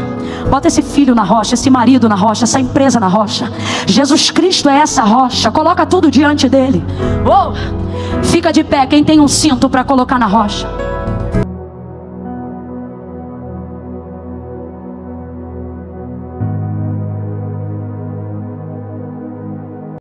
Bota esse filho na rocha, esse marido na rocha, essa empresa na rocha. Jesus Cristo é essa rocha. Coloca tudo diante dele. Oh, fica de pé quem tem um cinto para colocar na rocha.